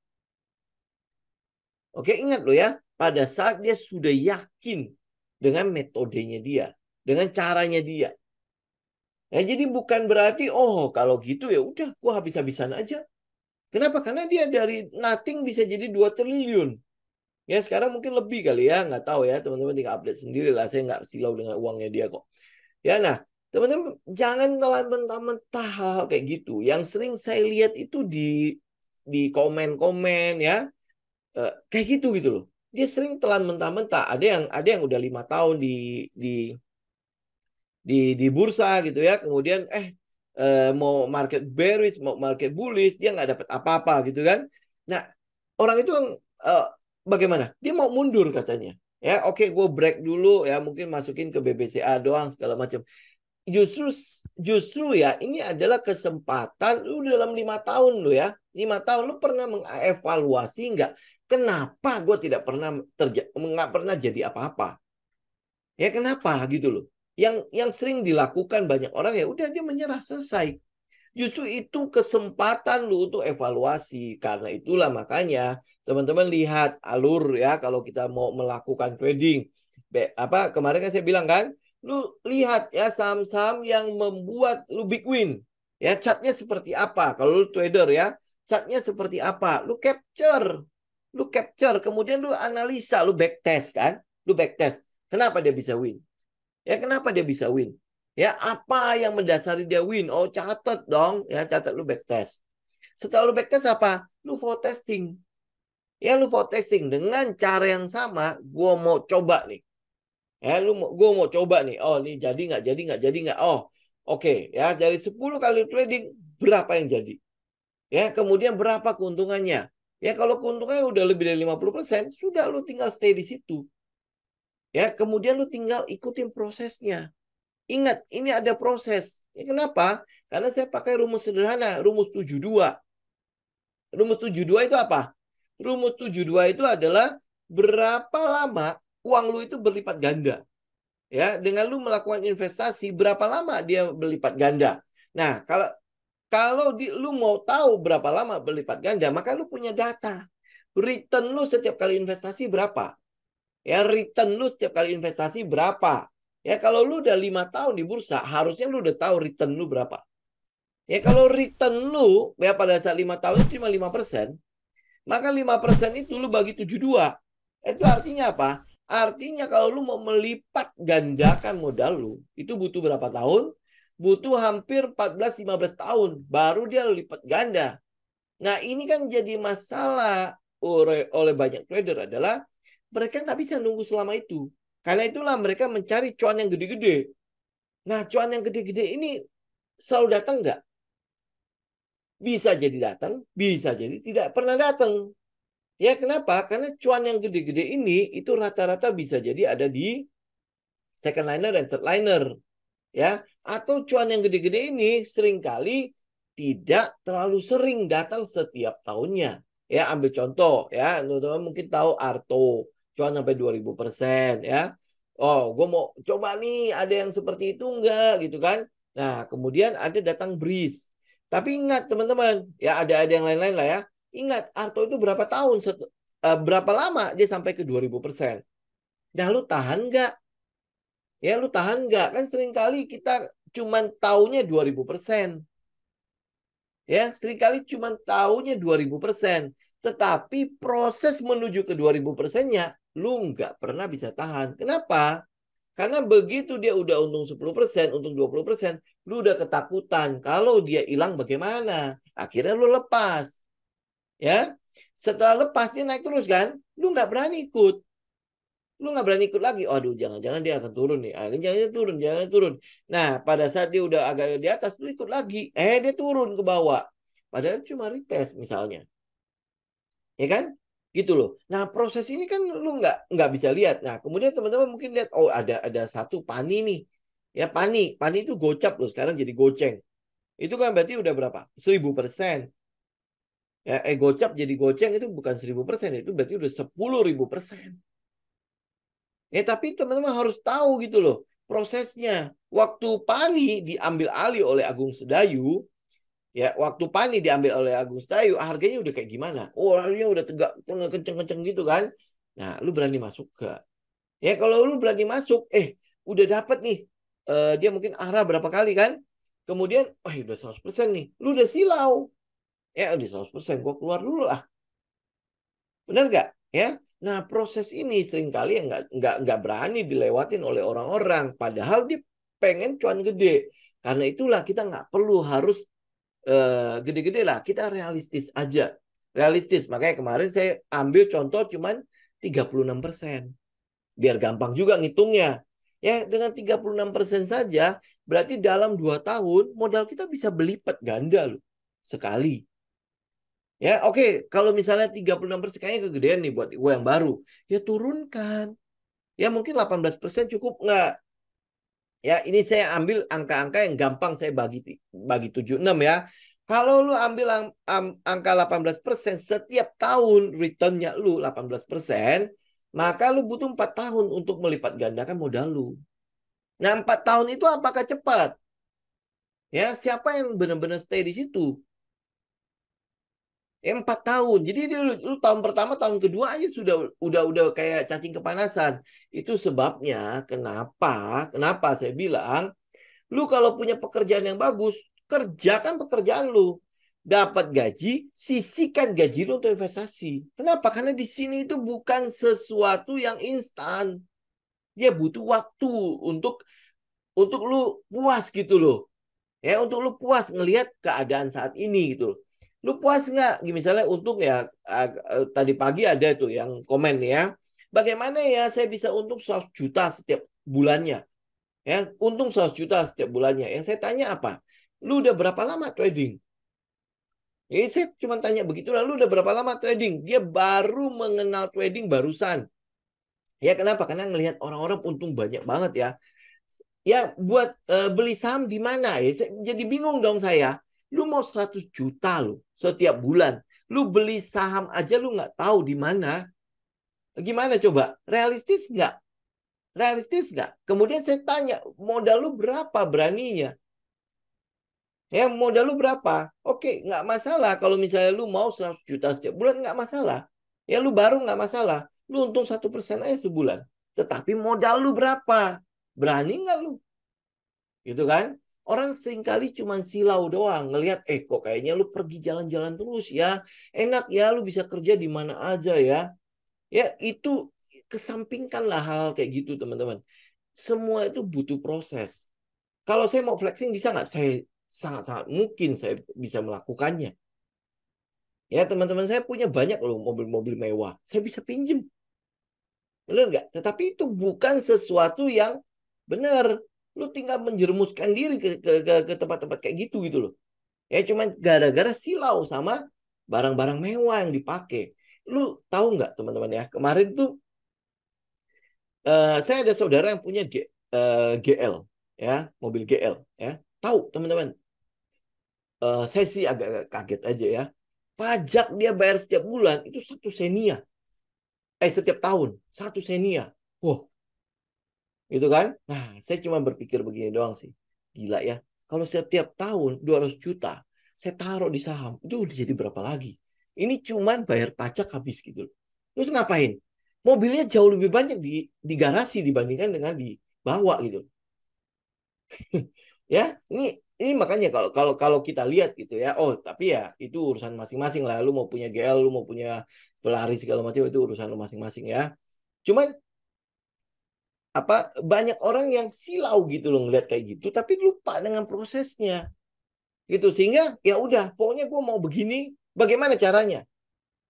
Oke, ingat loh ya, pada saat dia sudah yakin dengan metodenya dia, dengan caranya dia. Ya, jadi bukan berarti, oh kalau gitu ya udah, gua habis-habisan aja. Kenapa? Karena dia dari nothing bisa jadi 2 triliun. Ya sekarang mungkin lebih kali ya, nggak tahu ya, teman-teman tinggal update sendiri lah. Saya nggak silau dengan uangnya dia kok. Ya, nah teman-teman jangan telan mentah-mentah hal kayak gitu. Yang sering saya lihat itu di komen-komen ya, kayak gitu gitu loh. Dia sering telan mentah-mentah. Ada yang udah 5 tahun di bursa gitu ya. Kemudian mau market bearish, mau market bullish, dia nggak dapat apa-apa gitu kan. Nah, orang itu bagaimana? Dia mau mundur katanya. Ya, oke, gue break dulu ya, mungkin masukin ke BBCA doang segala macam. Justru justru ya ini adalah kesempatan lu dalam 5 tahun lu ya. 5 tahun lu pernah mengevaluasi nggak? Kenapa gue tidak pernah nggak pernah jadi apa-apa? Ya kenapa gitu loh? Yang sering dilakukan banyak orang ya udah dia menyerah selesai. Justru itu kesempatan lu untuk evaluasi. Karena itulah makanya teman-teman lihat alur ya kalau kita mau melakukan trading. Kemarin kan saya bilang kan, lu lihat ya saham-saham yang membuat lu big win. Ya chartnya seperti apa? Kalau lu trader ya, chartnya seperti apa? Lu capture, kemudian lu analisa, lu backtest kan? Lu backtest. Kenapa dia bisa win? Ya kenapa dia bisa win? Ya apa yang mendasari dia win? Oh catat dong, ya catat lu backtest. Setelah lu backtest apa? Lu vote testing. Ya lu vote testing dengan cara yang sama. Gue mau coba nih. Ya gue mau coba nih. Oh nih jadi nggak, jadi nggak, jadi nggak. Oh oke. Ya dari 10 kali trading berapa yang jadi? Ya kemudian berapa keuntungannya? Ya kalau keuntungannya udah lebih dari 50%, sudah lu tinggal stay di situ. Ya kemudian lu tinggal ikutin prosesnya. Ingat, ini ada proses. Ya, kenapa? Karena saya pakai rumus sederhana, rumus 72. Rumus 72 itu apa? Rumus 72 itu adalah berapa lama uang lu itu berlipat ganda. Ya, dengan lu melakukan investasi, berapa lama dia berlipat ganda. Nah, kalau lu mau tahu berapa lama berlipat ganda, maka lu punya data. Return lu setiap kali investasi berapa? Ya, return lu setiap kali investasi berapa? Ya, kalau lu udah 5 tahun di bursa, harusnya lu udah tahu return lu berapa. Ya, kalau return lu ya pada saat 5 tahun itu cuma 5%, maka 5% itu lu bagi 72. Itu artinya apa? Artinya kalau lu mau melipat gandakan modal lu, itu butuh berapa tahun? Butuh hampir 14-15 tahun. Baru dia lipat ganda. Nah, ini kan jadi masalah oleh banyak trader adalah mereka nggak bisa nunggu selama itu. Karena itulah mereka mencari cuan yang gede-gede. Nah, cuan yang gede-gede ini selalu datang nggak? Bisa jadi datang, bisa jadi tidak pernah datang. Ya, kenapa? Karena cuan yang gede-gede ini itu rata-rata bisa jadi ada di second liner dan third liner. Ya, atau cuan yang gede-gede ini seringkali tidak terlalu sering datang setiap tahunnya. Ya, ambil contoh ya, teman-teman mungkin tahu Arto, cuan sampai 2000% ya. Oh, gue mau coba nih, ada yang seperti itu enggak gitu kan. Nah, kemudian ada datang Breeze. Tapi ingat teman-teman, ya ada yang lain-lain lah ya. Ingat, Arto itu berapa tahun, berapa lama dia sampai ke 2000%. Nah, lu tahan nggak? Ya, lu tahan nggak? Kan seringkali kita cuman taunya 2000%. Ya, seringkali cuman taunya 2000%. Tetapi proses menuju ke 2000%-nya, lu nggak pernah bisa tahan. Kenapa? Karena begitu dia udah untung 10%, untung 20%, lu udah ketakutan. Kalau dia hilang bagaimana? Akhirnya lu lepas. Ya, setelah lepas dia naik terus kan? Lu nggak berani ikut. Lu nggak berani ikut lagi. Aduh, jangan-jangan dia akan turun nih. Jangan turun, jangan turun. Nah, pada saat dia udah agak di atas, lu ikut lagi. Dia turun ke bawah. Padahal cuma retest misalnya. Ya kan? Gitu loh. Nah, proses ini kan lu nggak bisa lihat. Nah, kemudian teman-teman mungkin lihat, oh ada satu Pani nih. Ya, Pani itu gocap loh. Sekarang jadi goceng. Itu kan berarti udah berapa? 1000%. Ya, gocap jadi goceng itu bukan 1000%. Itu berarti udah 10.000%. Ya, tapi teman-teman harus tahu gitu loh prosesnya. Waktu Pani diambil alih oleh Agung Sedayu, ya waktu Pani diambil oleh Agung Sedayu, harganya udah kayak gimana? Oh, harganya udah tegak, kenceng-kenceng gitu kan. Nah, lu berani masuk gak? Ya kalau lu berani masuk, udah dapet nih. Dia mungkin arah berapa kali kan? Kemudian, udah 100% nih. Lu udah silau. Ya udah 100%, gua keluar dulu lah. Benar nggak? Ya. Nah, proses ini seringkali yang nggak berani dilewatin oleh orang-orang. Padahal dia pengen cuan gede. Karena itulah kita nggak perlu harus gede-gede lah. Kita realistis aja. Realistis. Makanya kemarin saya ambil contoh cuman 36%. Biar gampang juga ngitungnya. Ya, dengan 36% saja, berarti dalam 2 tahun modal kita bisa berlipat ganda loh. Sekali. Ya, oke. Kalau misalnya 36% kayaknya kegedean nih buat gue yang baru. Ya turunkan. Ya mungkin 18% cukup nggak? Ya, ini saya ambil angka-angka yang gampang saya bagi 76 ya. Kalau lu ambil angka 18% setiap tahun returnnya lu 18%, maka lu butuh 4 tahun untuk melipat gandakan modal lu. Nah, 4 tahun itu apakah cepat? Ya, siapa yang benar-benar stay di situ? 4 tahun. Jadi lu tahun pertama, tahun kedua aja sudah udah kayak cacing kepanasan. Itu sebabnya kenapa saya bilang, lu kalau punya pekerjaan yang bagus, kerjakan pekerjaan lu. Dapat gaji, sisihkan gaji lu untuk investasi. Kenapa? Karena di sini itu bukan sesuatu yang instan. Dia butuh waktu untuk untuk lu puas gitu loh. Ya, untuk lu puas ngelihat keadaan saat ini gitu. Lu puas nggak? Misalnya untung ya, tadi pagi ada tuh yang komen ya. Bagaimana ya saya bisa untung 100 juta setiap bulannya? Ya, untung 100 juta setiap bulannya. Yang saya tanya apa? Lu udah berapa lama trading? Ya, saya cuma tanya begitu. Lalu udah berapa lama trading? Dia baru mengenal trading barusan. Ya, kenapa? Karena ngelihat orang-orang untung banyak banget ya. Ya, buat beli saham di mana ya? Jadi bingung dong saya. Lu mau 100 juta lu setiap bulan. Lu beli saham aja lu nggak tahu di mana. Gimana coba? Realistis nggak? Realistis nggak? Kemudian saya tanya, modal lu berapa beraninya? Ya, modal lu berapa? Oke, nggak masalah. Kalau misalnya lu mau 100 juta setiap bulan, nggak masalah. Ya, lu baru nggak masalah. Lu untung 1% aja sebulan. Tetapi modal lu berapa? Berani nggak lu? Gitu kan? Orang seringkali cuma silau doang. Ngelihat, kok kayaknya lu pergi jalan-jalan terus ya. Enak ya, lu bisa kerja di mana aja ya. Ya, itu kesampingkanlah hal kayak gitu, teman-teman. Semua itu butuh proses. Kalau saya mau flexing, bisa nggak? Saya sangat-sangat mungkin saya bisa melakukannya. Ya, teman-teman saya punya banyak loh mobil-mobil mewah. Saya bisa pinjem. Benar nggak? Tetapi itu bukan sesuatu yang benar. Lu tinggal menjerumuskan diri ke tempat-tempat kayak gitu loh. Ya cuma gara-gara silau sama barang-barang mewah yang dipakai. Lu tahu nggak teman-teman ya? Kemarin tuh saya ada saudara yang punya GL. ya, mobil GL, ya. Tahu teman-teman, saya sih agak kaget aja ya. Pajak dia bayar setiap bulan itu 1 senia. Setiap tahun 1 senia. Wah, itu kan? Nah, saya cuma berpikir begini doang sih. Gila ya. Kalau setiap tahun 200 juta, saya taruh di saham, itu udah jadi berapa lagi? Ini cuman bayar pajak habis gitu loh. Terus ngapain? Mobilnya jauh lebih banyak di garasi dibandingkan dengan dibawa gitu. Ya, ini makanya kalau kalau kalau kita lihat gitu ya, oh tapi ya itu urusan masing-masing lah. Lu mau punya GL, lu mau punya Ferrari segala macam itu urusan lu masing-masing ya. Cuman apa banyak orang yang silau gitu loh ngeliat kayak gitu, tapi lupa dengan prosesnya gitu sehingga ya udah pokoknya gue mau begini, bagaimana caranya?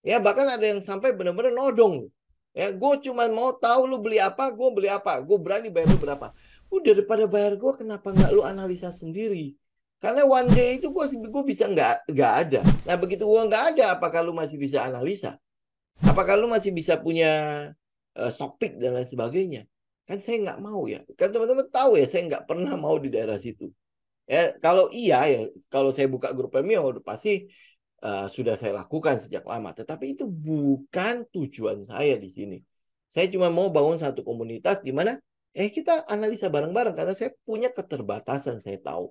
Ya bahkan ada yang sampai benar-benar nodong. Ya gue cuma mau tahu lu beli apa, gue beli apa, gue berani bayar lu berapa. Udah daripada bayar gue, kenapa nggak lu analisa sendiri? Karena one day itu gue bisa nggak ada. Nah begitu gue nggak ada, apakah lu masih bisa analisa? Apakah lu masih bisa punya stock pick dan lain sebagainya? Kan saya nggak mau ya. Kan teman-teman tahu ya, saya nggak pernah mau di daerah situ. Ya kalau iya ya, kalau saya buka grup premium pasti sudah saya lakukan sejak lama. Tetapi itu bukan tujuan saya di sini. Saya cuma mau bangun satu komunitas di mana kita analisa bareng-bareng karena saya punya keterbatasan, saya tahu.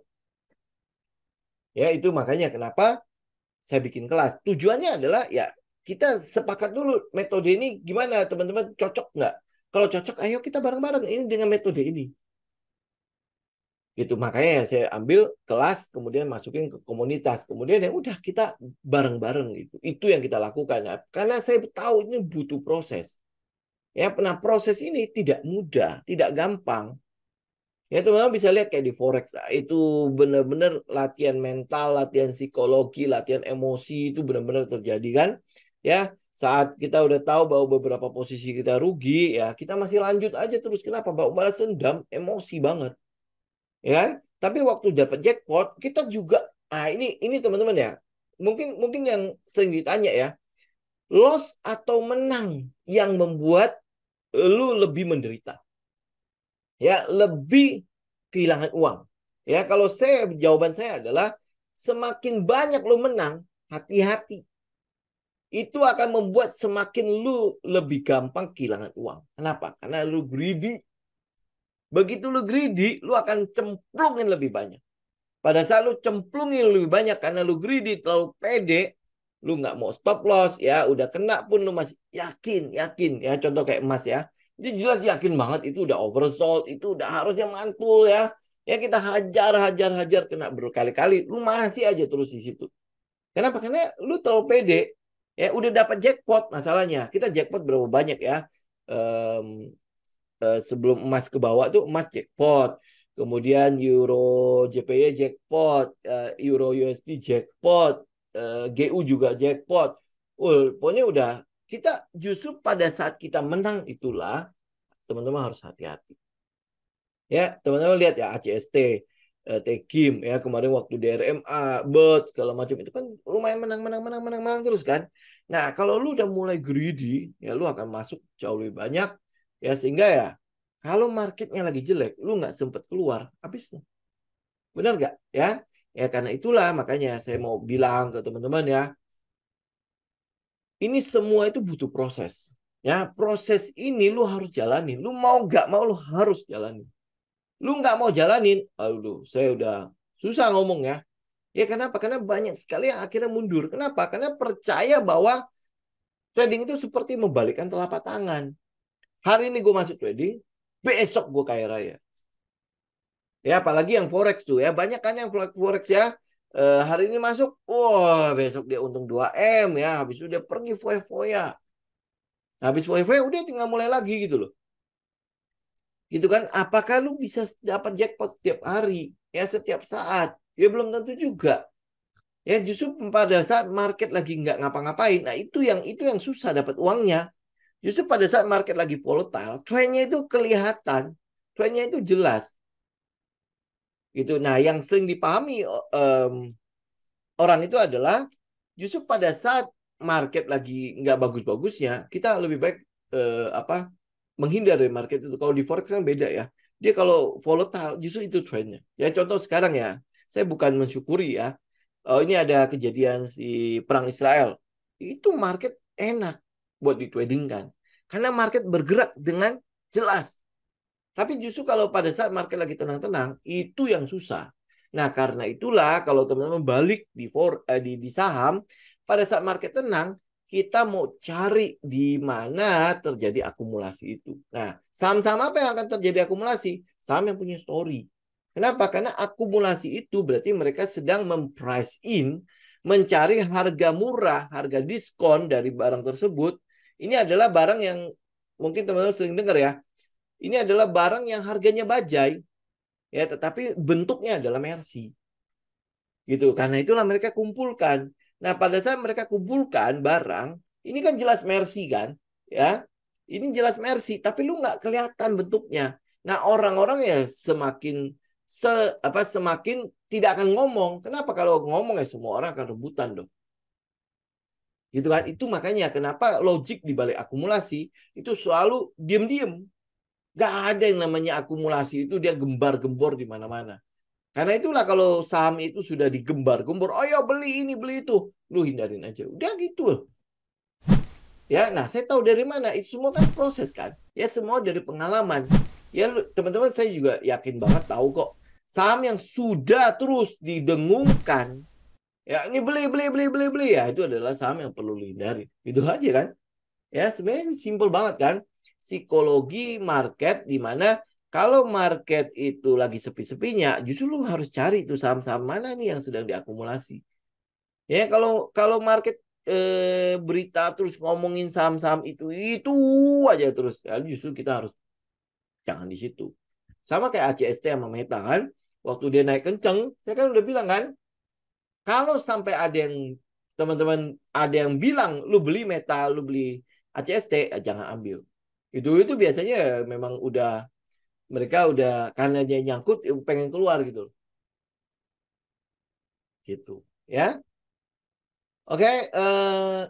Ya itu makanya kenapa saya bikin kelas. Tujuannya adalah ya kita sepakat dulu metode ini gimana teman-teman, cocok nggak? Kalau cocok, ayo kita bareng-bareng ini dengan metode ini. Gitu makanya saya ambil kelas kemudian masukin ke komunitas kemudian ya udah kita bareng-bareng gitu, itu yang kita lakukan ya. Karena saya tahu ini butuh proses ya, pernah proses ini tidak mudah, tidak gampang ya. Teman-teman bisa lihat kayak di forex, itu benar-benar latihan mental, latihan psikologi, latihan emosi, itu benar-benar terjadi kan ya. Saat kita udah tahu bahwa beberapa posisi kita rugi ya, kita masih lanjut aja terus. Kenapa? Bawa balas dendam, emosi banget ya kan? Tapi waktu dapat jackpot kita juga, ini teman-teman ya, mungkin mungkin yang sering ditanya ya, loss atau menang yang membuat lu lebih menderita, ya lebih kehilangan uang. Ya kalau saya, jawaban saya adalah semakin banyak lu menang, hati-hati, itu akan membuat semakin lu lebih gampang kehilangan uang. Kenapa? Karena lu greedy. Begitu lu greedy, lu akan cemplungin lebih banyak. Pada saat lu cemplungin lebih banyak karena lu greedy, terlalu pede, lu nggak mau stop loss ya, udah kena pun lu masih yakin, yakin ya. Contoh kayak emas ya, dia jelas yakin banget itu udah oversold, itu udah harusnya mantul ya. Ya kita hajar, hajar, hajar, kena berkali-kali, lu masih aja terus di situ. Kenapa? Karena lu terlalu pede. Ya udah dapat jackpot, masalahnya kita jackpot berapa banyak ya? Em, Sebelum emas ke bawah tuh emas jackpot, kemudian euro JPY jackpot, euro USD jackpot, GU juga jackpot. Pokoknya udah, kita justru pada saat kita menang itulah teman-teman harus hati-hati. Ya, teman-teman lihat ya ACST, Tekim ya kemarin waktu DRMA, BET segala macam itu kan lumayan menang menang menang menang menang terus kan. Nah, kalau lu udah mulai greedy, ya lu akan masuk jauh lebih banyak ya, sehingga ya kalau marketnya lagi jelek, lu nggak sempet keluar, habis. Benar nggak ya? Ya karena itulah makanya saya mau bilang ke teman-teman ya, ini semua itu butuh proses. Ya, proses ini lu harus jalani. Lu mau nggak mau lu harus jalani. Lu nggak mau jalanin, aduh, saya udah susah ngomong ya. Ya kenapa? Karena banyak sekali yang akhirnya mundur. Kenapa? Karena percaya bahwa trading itu seperti membalikkan telapak tangan. Hari ini gue masuk trading, besok gue kaya raya. Ya apalagi yang forex tuh ya. Banyak kan yang forex ya. Hari ini masuk, wah besok dia untung 2 M ya. Habis itu dia pergi foya-foya. Habis foya-foya udah tinggal mulai lagi gitu loh. Gitu kan? Apakah lu bisa dapat jackpot setiap hari? Ya setiap saat? Ya belum tentu juga. Ya justru pada saat market lagi nggak ngapa-ngapain, nah itu yang susah dapat uangnya. Justru pada saat market lagi volatile, trennya itu kelihatan, trennya itu jelas. Gitu. Nah, yang sering dipahami orang itu adalah justru pada saat market lagi nggak bagus-bagusnya, kita lebih baik apa menghindar dari market itu. Kalau di forex kan beda ya. dia kalau volatile justru itu trennya. Ya contoh sekarang ya, saya bukan mensyukuri ya. Oh, ini ada kejadian si perang Israel. Itu market enak buat ditradingkan. Karena market bergerak dengan jelas. Tapi justru kalau pada saat market lagi tenang-tenang, itu yang susah. Nah, karena itulah kalau teman-teman balik di saham, pada saat market tenang, kita mau cari di mana terjadi akumulasi itu. Nah, saham-saham apa yang akan terjadi akumulasi? Saham yang punya story. Kenapa? Karena akumulasi itu berarti mereka sedang memprice in, mencari harga murah, harga diskon dari barang tersebut. Ini adalah barang yang mungkin teman-teman sering dengar ya. Ini adalah barang yang harganya bajai, ya, tetapi bentuknya adalah Mercy, gitu. Karena itulah mereka kumpulkan. Nah, pada saat mereka kumpulkan barang, ini kan jelas Mercy kan, ya. Ini jelas Mercy, tapi lu nggak kelihatan bentuknya. Nah, orang-orang ya semakin tidak akan ngomong. Kenapa kalau ngomong ya semua orang akan rebutan dong. Gitu kan? Itu makanya kenapa logik di balik akumulasi itu selalu diem-diem. Gak ada yang namanya akumulasi itu dia gembar-gembor di mana-mana. Karena itulah kalau saham itu sudah digembar-gembor, oh ya beli ini, beli itu. Lu hindarin aja. Udah gitu. Ya, nah saya tahu dari mana. Itu semua kan proses kan. Ya semua dari pengalaman. Ya teman-teman saya juga yakin banget tahu kok. Saham yang sudah terus didengungkan. Ya ini beli, beli, beli, beli, beli. Ya itu adalah saham yang perlu dihindari. Itu aja kan. Ya, sebenarnya simpel banget kan. Psikologi market di mana kalau market itu lagi sepi-sepinya, justru lu harus cari itu saham-saham mana nih yang sedang diakumulasi. Ya, kalau market berita terus ngomongin saham-saham itu aja terus, ya, justru kita harus jangan di situ. Sama kayak ACST sama Meta kan. Waktu dia naik kenceng, saya kan udah bilang kan, kalau sampai ada yang teman-teman ada yang bilang lu beli Meta, lu beli ACST, jangan ambil. Itu biasanya memang udah mereka udah karena dia nyangkut pengen keluar gitu. Gitu, ya. Oke,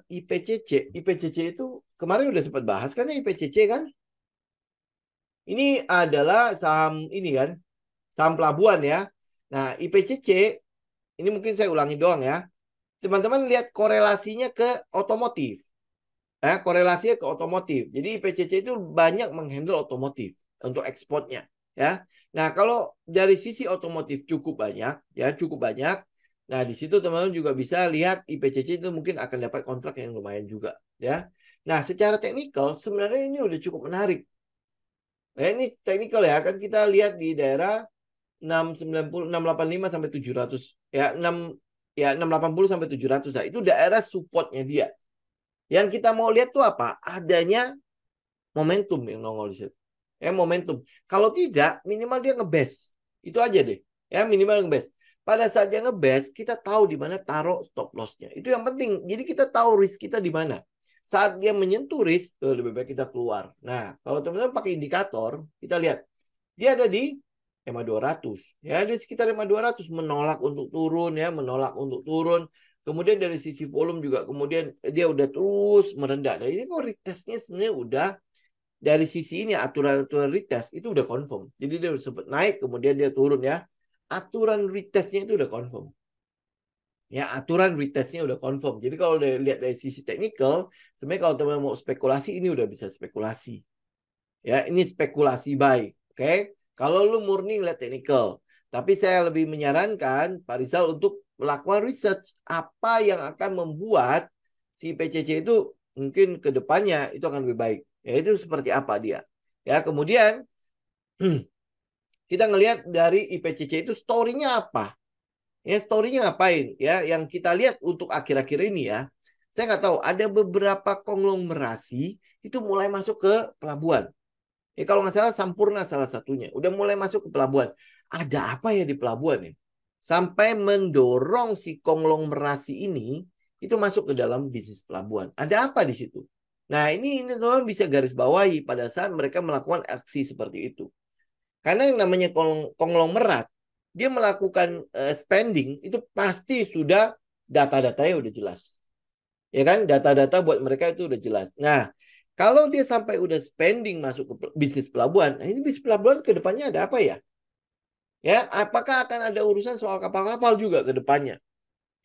IPCC. IPCC itu kemarin udah sempat bahas kan ya IPCC kan? Ini adalah saham ini kan, saham pelabuhan ya. Nah, IPCC ini mungkin saya ulangi doang ya. Teman-teman lihat korelasinya ke otomotif. Korelasinya ke otomotif. Jadi IPCC itu banyak menghandle otomotif untuk ekspornya, ya. Nah, kalau dari sisi otomotif cukup banyak, ya, cukup banyak. Nah, di situ teman-teman juga bisa lihat IPCC itu mungkin akan dapat kontrak yang lumayan juga, ya. Nah, secara teknikal sebenarnya ini udah cukup menarik. Nah, ini teknikal ya, kan kita lihat di daerah 690 685 sampai 700 ya 680 sampai 700 lah. Itu daerah supportnya dia. Yang kita mau lihat tuh apa? Adanya momentum yang nongol di situ. Ya, momentum. Kalau tidak, minimal dia ngebase. Itu aja deh. Ya, minimal ngebase. Pada saat dia ngebase, kita tahu di mana taruh stop loss-nya. Itu yang penting. Jadi kita tahu risk kita di mana. Saat dia menyentuh risk, lebih baik kita keluar. Nah, kalau teman-teman pakai indikator, kita lihat. Dia ada di EMA 200. Ya, di sekitar EMA 200 menolak untuk turun ya, menolak untuk turun. Kemudian dari sisi volume juga kemudian dia udah terus merendah. Nah, ini kok retestnya sebenarnya udah dari sisi ini aturan-aturan retest itu udah confirm. Jadi dia udah sempat naik kemudian dia turun ya. Aturan retestnya itu udah confirm. Ya, aturan retestnya udah confirm. Jadi kalau lihat dari sisi teknikal, sebenarnya kalau teman mau spekulasi ini udah bisa spekulasi. Ya, ini spekulasi buy. Oke. Kalau lu murni lihat teknikal. Tapi saya lebih menyarankan Pak Rizal untuk melakukan research apa yang akan membuat si PCC itu mungkin ke depannya itu akan lebih baik. Ya, itu seperti apa dia. Ya, kemudian kita ngelihat dari IPCC itu story-nya apa. Ya, story-nya ngapain? Ya, yang kita lihat untuk akhir-akhir ini ya. Saya nggak tahu, ada beberapa konglomerasi itu mulai masuk ke pelabuhan. Ya, kalau nggak salah Sampurna salah satunya. Udah mulai masuk ke pelabuhan. Ada apa ya di pelabuhan ya? Sampai mendorong si konglomerasi ini itu masuk ke dalam bisnis pelabuhan. Ada apa di situ? Nah, ini teman-teman bisa garis bawahi pada saat mereka melakukan aksi seperti itu. Karena yang namanya konglomerat, dia melakukan spending itu pasti sudah data-datanya udah jelas. Ya kan? Data-data buat mereka itu udah jelas. Nah, Kalau dia sampai udah spending masuk ke bisnis pelabuhan, nah ini bisnis pelabuhan ke depannya ada apa ya? Ya, apakah akan ada urusan soal kapal-kapal juga ke depannya?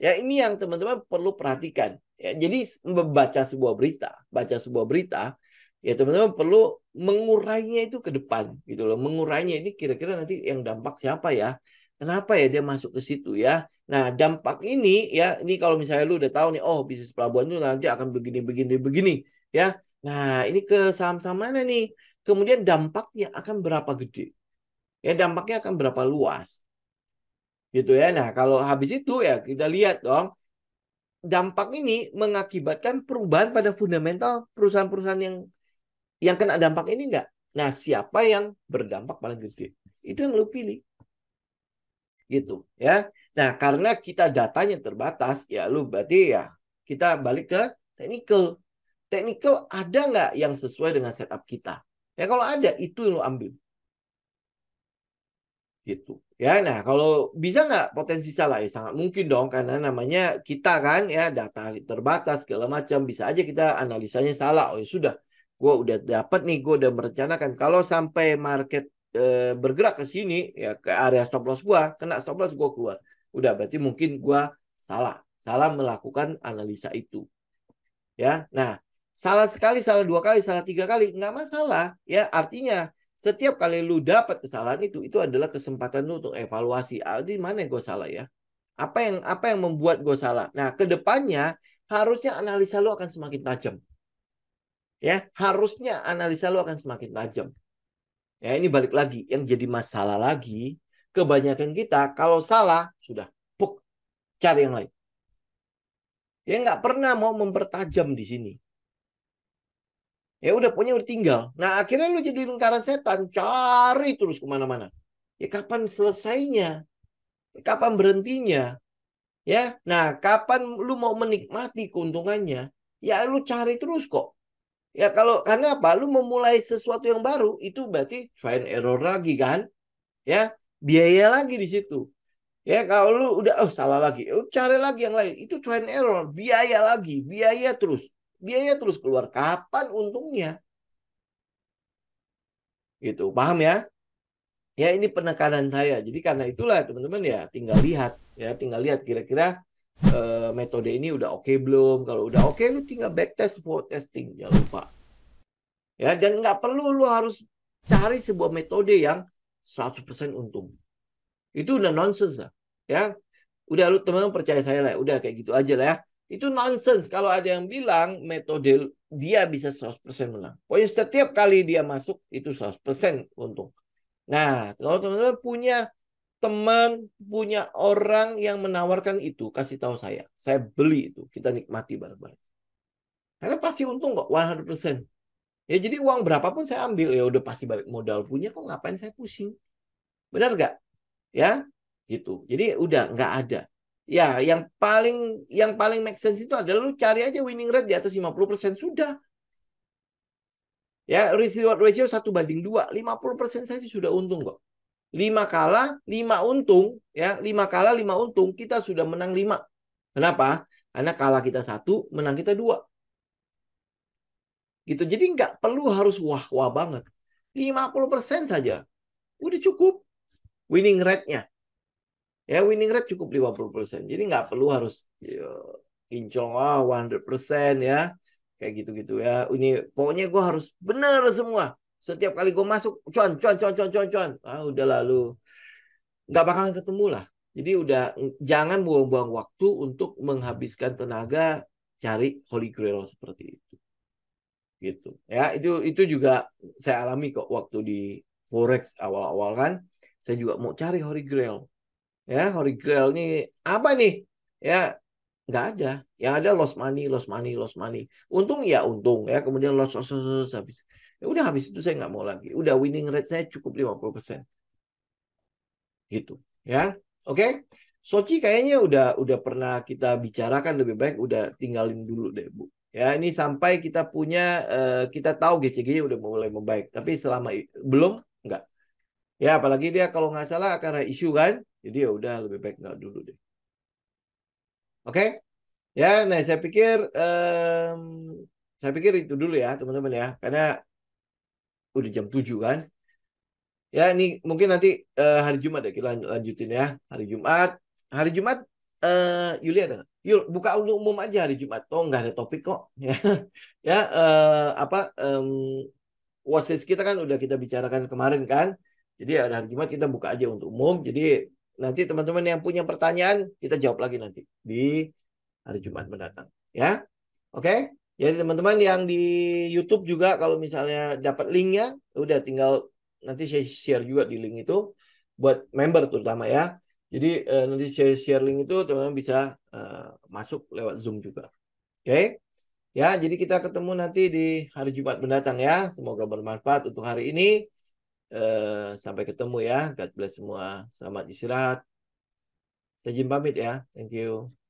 Ya, ini yang teman-teman perlu perhatikan. Ya, jadi membaca sebuah berita, baca sebuah berita, ya teman-teman perlu mengurainya itu ke depan gitu loh. Mengurainya ini kira-kira nanti yang dampak siapa ya? Kenapa ya dia masuk ke situ ya? Nah, dampak ini ya, ini kalau misalnya lu udah tahu nih, oh bisnis pelabuhan itu nanti akan begini begini begini ya. Nah, ini ke saham-saham mana nih? Kemudian dampaknya akan berapa gede? Ya, dampaknya akan berapa luas? Gitu ya. Nah, kalau habis itu ya kita lihat dong dampak ini mengakibatkan perubahan pada fundamental perusahaan-perusahaan yang kena dampak ini enggak? Nah, siapa yang berdampak paling gede? Itu yang lu pilih. Gitu ya. Nah, karena kita datanya terbatas, ya lu berarti ya kita balik ke technical. Technical ada nggak yang sesuai dengan setup kita? Ya kalau ada, itu yang lu ambil. Gitu ya. Nah, kalau bisa nggak potensi salah ya sangat mungkin dong karena namanya kita kan ya data terbatas segala macam bisa aja kita analisanya salah. Oh ya sudah, gue udah dapat nih, gue udah merencanakan kalau sampai market bergerak ke sini ya ke area stop loss gue kena stop loss gue keluar. Udah berarti mungkin gue salah salah melakukan analisa itu ya. Nah, salah sekali, salah dua kali, salah tiga kali nggak masalah ya. Artinya setiap kali lu dapat kesalahan itu adalah kesempatan lu untuk evaluasi. Ah, di mana yang gue salah ya? Apa yang membuat gue salah? Nah, kedepannya harusnya analisa lu akan semakin tajam. Ya, harusnya analisa lu akan semakin tajam. Ya, ini balik lagi yang jadi masalah lagi. Kebanyakan kita kalau salah sudah puk cari yang lain. Ya nggak pernah mau mempertajam di sini. Ya udah pokoknya udah tinggal. Nah akhirnya lu jadi lingkaran setan. Cari terus kemana-mana. Ya kapan selesainya? Ya, kapan berhentinya? Ya, nah kapan lu mau menikmati keuntungannya? Ya lu cari terus kok. Ya kalau karena apa? Lu memulai sesuatu yang baru itu berarti try and error lagi kan? Ya, biaya lagi di situ. Ya kalau lu udah oh salah lagi, cari lagi yang lain. Itu try and error, biaya lagi, biaya terus. Biaya terus keluar. Kapan untungnya? Gitu. Paham ya? Ya ini penekanan saya. Jadi karena itulah teman-teman ya tinggal lihat kira-kira metode ini udah oke belum. Kalau udah oke lu tinggal backtest forward testing jangan lupa. Ya dan nggak perlu lu harus cari sebuah metode yang 100% untung. Itu udah nonsense lah. Ya. Udah lu teman-teman percaya saya lah. Udah kayak gitu aja lah ya. Itu nonsense kalau ada yang bilang metode dia bisa 100% menang. Pokoknya setiap kali dia masuk itu 100% untung. Nah, kalau teman-teman punya teman, punya orang yang menawarkan itu, kasih tahu saya. Saya beli itu, kita nikmati bareng-bareng. Karena pasti untung kok, 100%. Ya jadi uang berapapun saya ambil, ya udah pasti balik modal punya kok ngapain saya pusing. Benar nggak? Ya, gitu. Jadi udah nggak ada. Ya, yang paling make sense itu adalah lu cari aja winning rate di atas 50% sudah. Ya, risk reward ratio 1:2. 50% saja sudah untung kok. 5 kalah, 5 untung, ya 5 kalah, 5 untung, kita sudah menang 5. Kenapa? Karena kalah kita 1, menang kita 2. Gitu. Jadi nggak perlu harus wah-wah banget. 50% saja. Udah cukup winning rate-nya. Ya, winning rate cukup 50%. Jadi nggak perlu harus ya, kinclong 100% ya. Kayak gitu-gitu ya. Ini pokoknya gue harus bener semua. Setiap kali gue masuk, cuan, cuan, cuan, cuan, cuan, cuan. Ah, udah lalu nggak bakalan ketemu lah. Jadi udah jangan buang-buang waktu untuk menghabiskan tenaga cari holy grail seperti itu. Gitu. Ya, itu juga saya alami kok waktu di forex awal-awal kan. Saya juga mau cari holy grail. Ya, holy grail ini apa nih? Ya, nggak ada. Yang ada lost money, lost money, lost money. Untung ya untung ya, kemudian loss habis. Ya udah habis itu saya nggak mau lagi. Udah winning rate saya cukup 50%. Gitu ya. Oke. Sochi kayaknya udah pernah kita bicarakan lebih baik udah tinggalin dulu deh Bu. Ya, ini sampai kita punya kita tahu GCG udah mulai membaik, tapi selama belum enggak. Ya, apalagi dia kalau nggak salah karena isu kan. Jadi ya udah lebih baik nggak dulu deh. Oke? Ya, nah saya pikir saya pikir itu dulu ya teman-teman ya, karena udah jam 7 kan. Ya ini mungkin nanti hari Jumat ya kita lanjutin ya. Hari Jumat. Hari Jumat Yuli ada nggak? Yul, buka untuk umum aja hari Jumat. Oh nggak ada topik kok. Ya, ya apa watchlist kita kan udah kita bicarakan kemarin kan. Jadi hari Jumat kita buka aja untuk umum. Jadi nanti teman-teman yang punya pertanyaan kita jawab lagi nanti di hari Jumat mendatang. Ya, oke. Jadi teman-teman yang di YouTube juga kalau misalnya dapat linknya, udah tinggal nanti saya share juga di link itu buat member terutama ya. Jadi nanti saya share link itu teman-teman bisa masuk lewat Zoom juga. Oke? Ya, jadi kita ketemu nanti di hari Jumat mendatang ya. Semoga bermanfaat untuk hari ini. Sampai ketemu ya. God bless semua. Selamat istirahat. Saya Jim pamit ya. Thank you.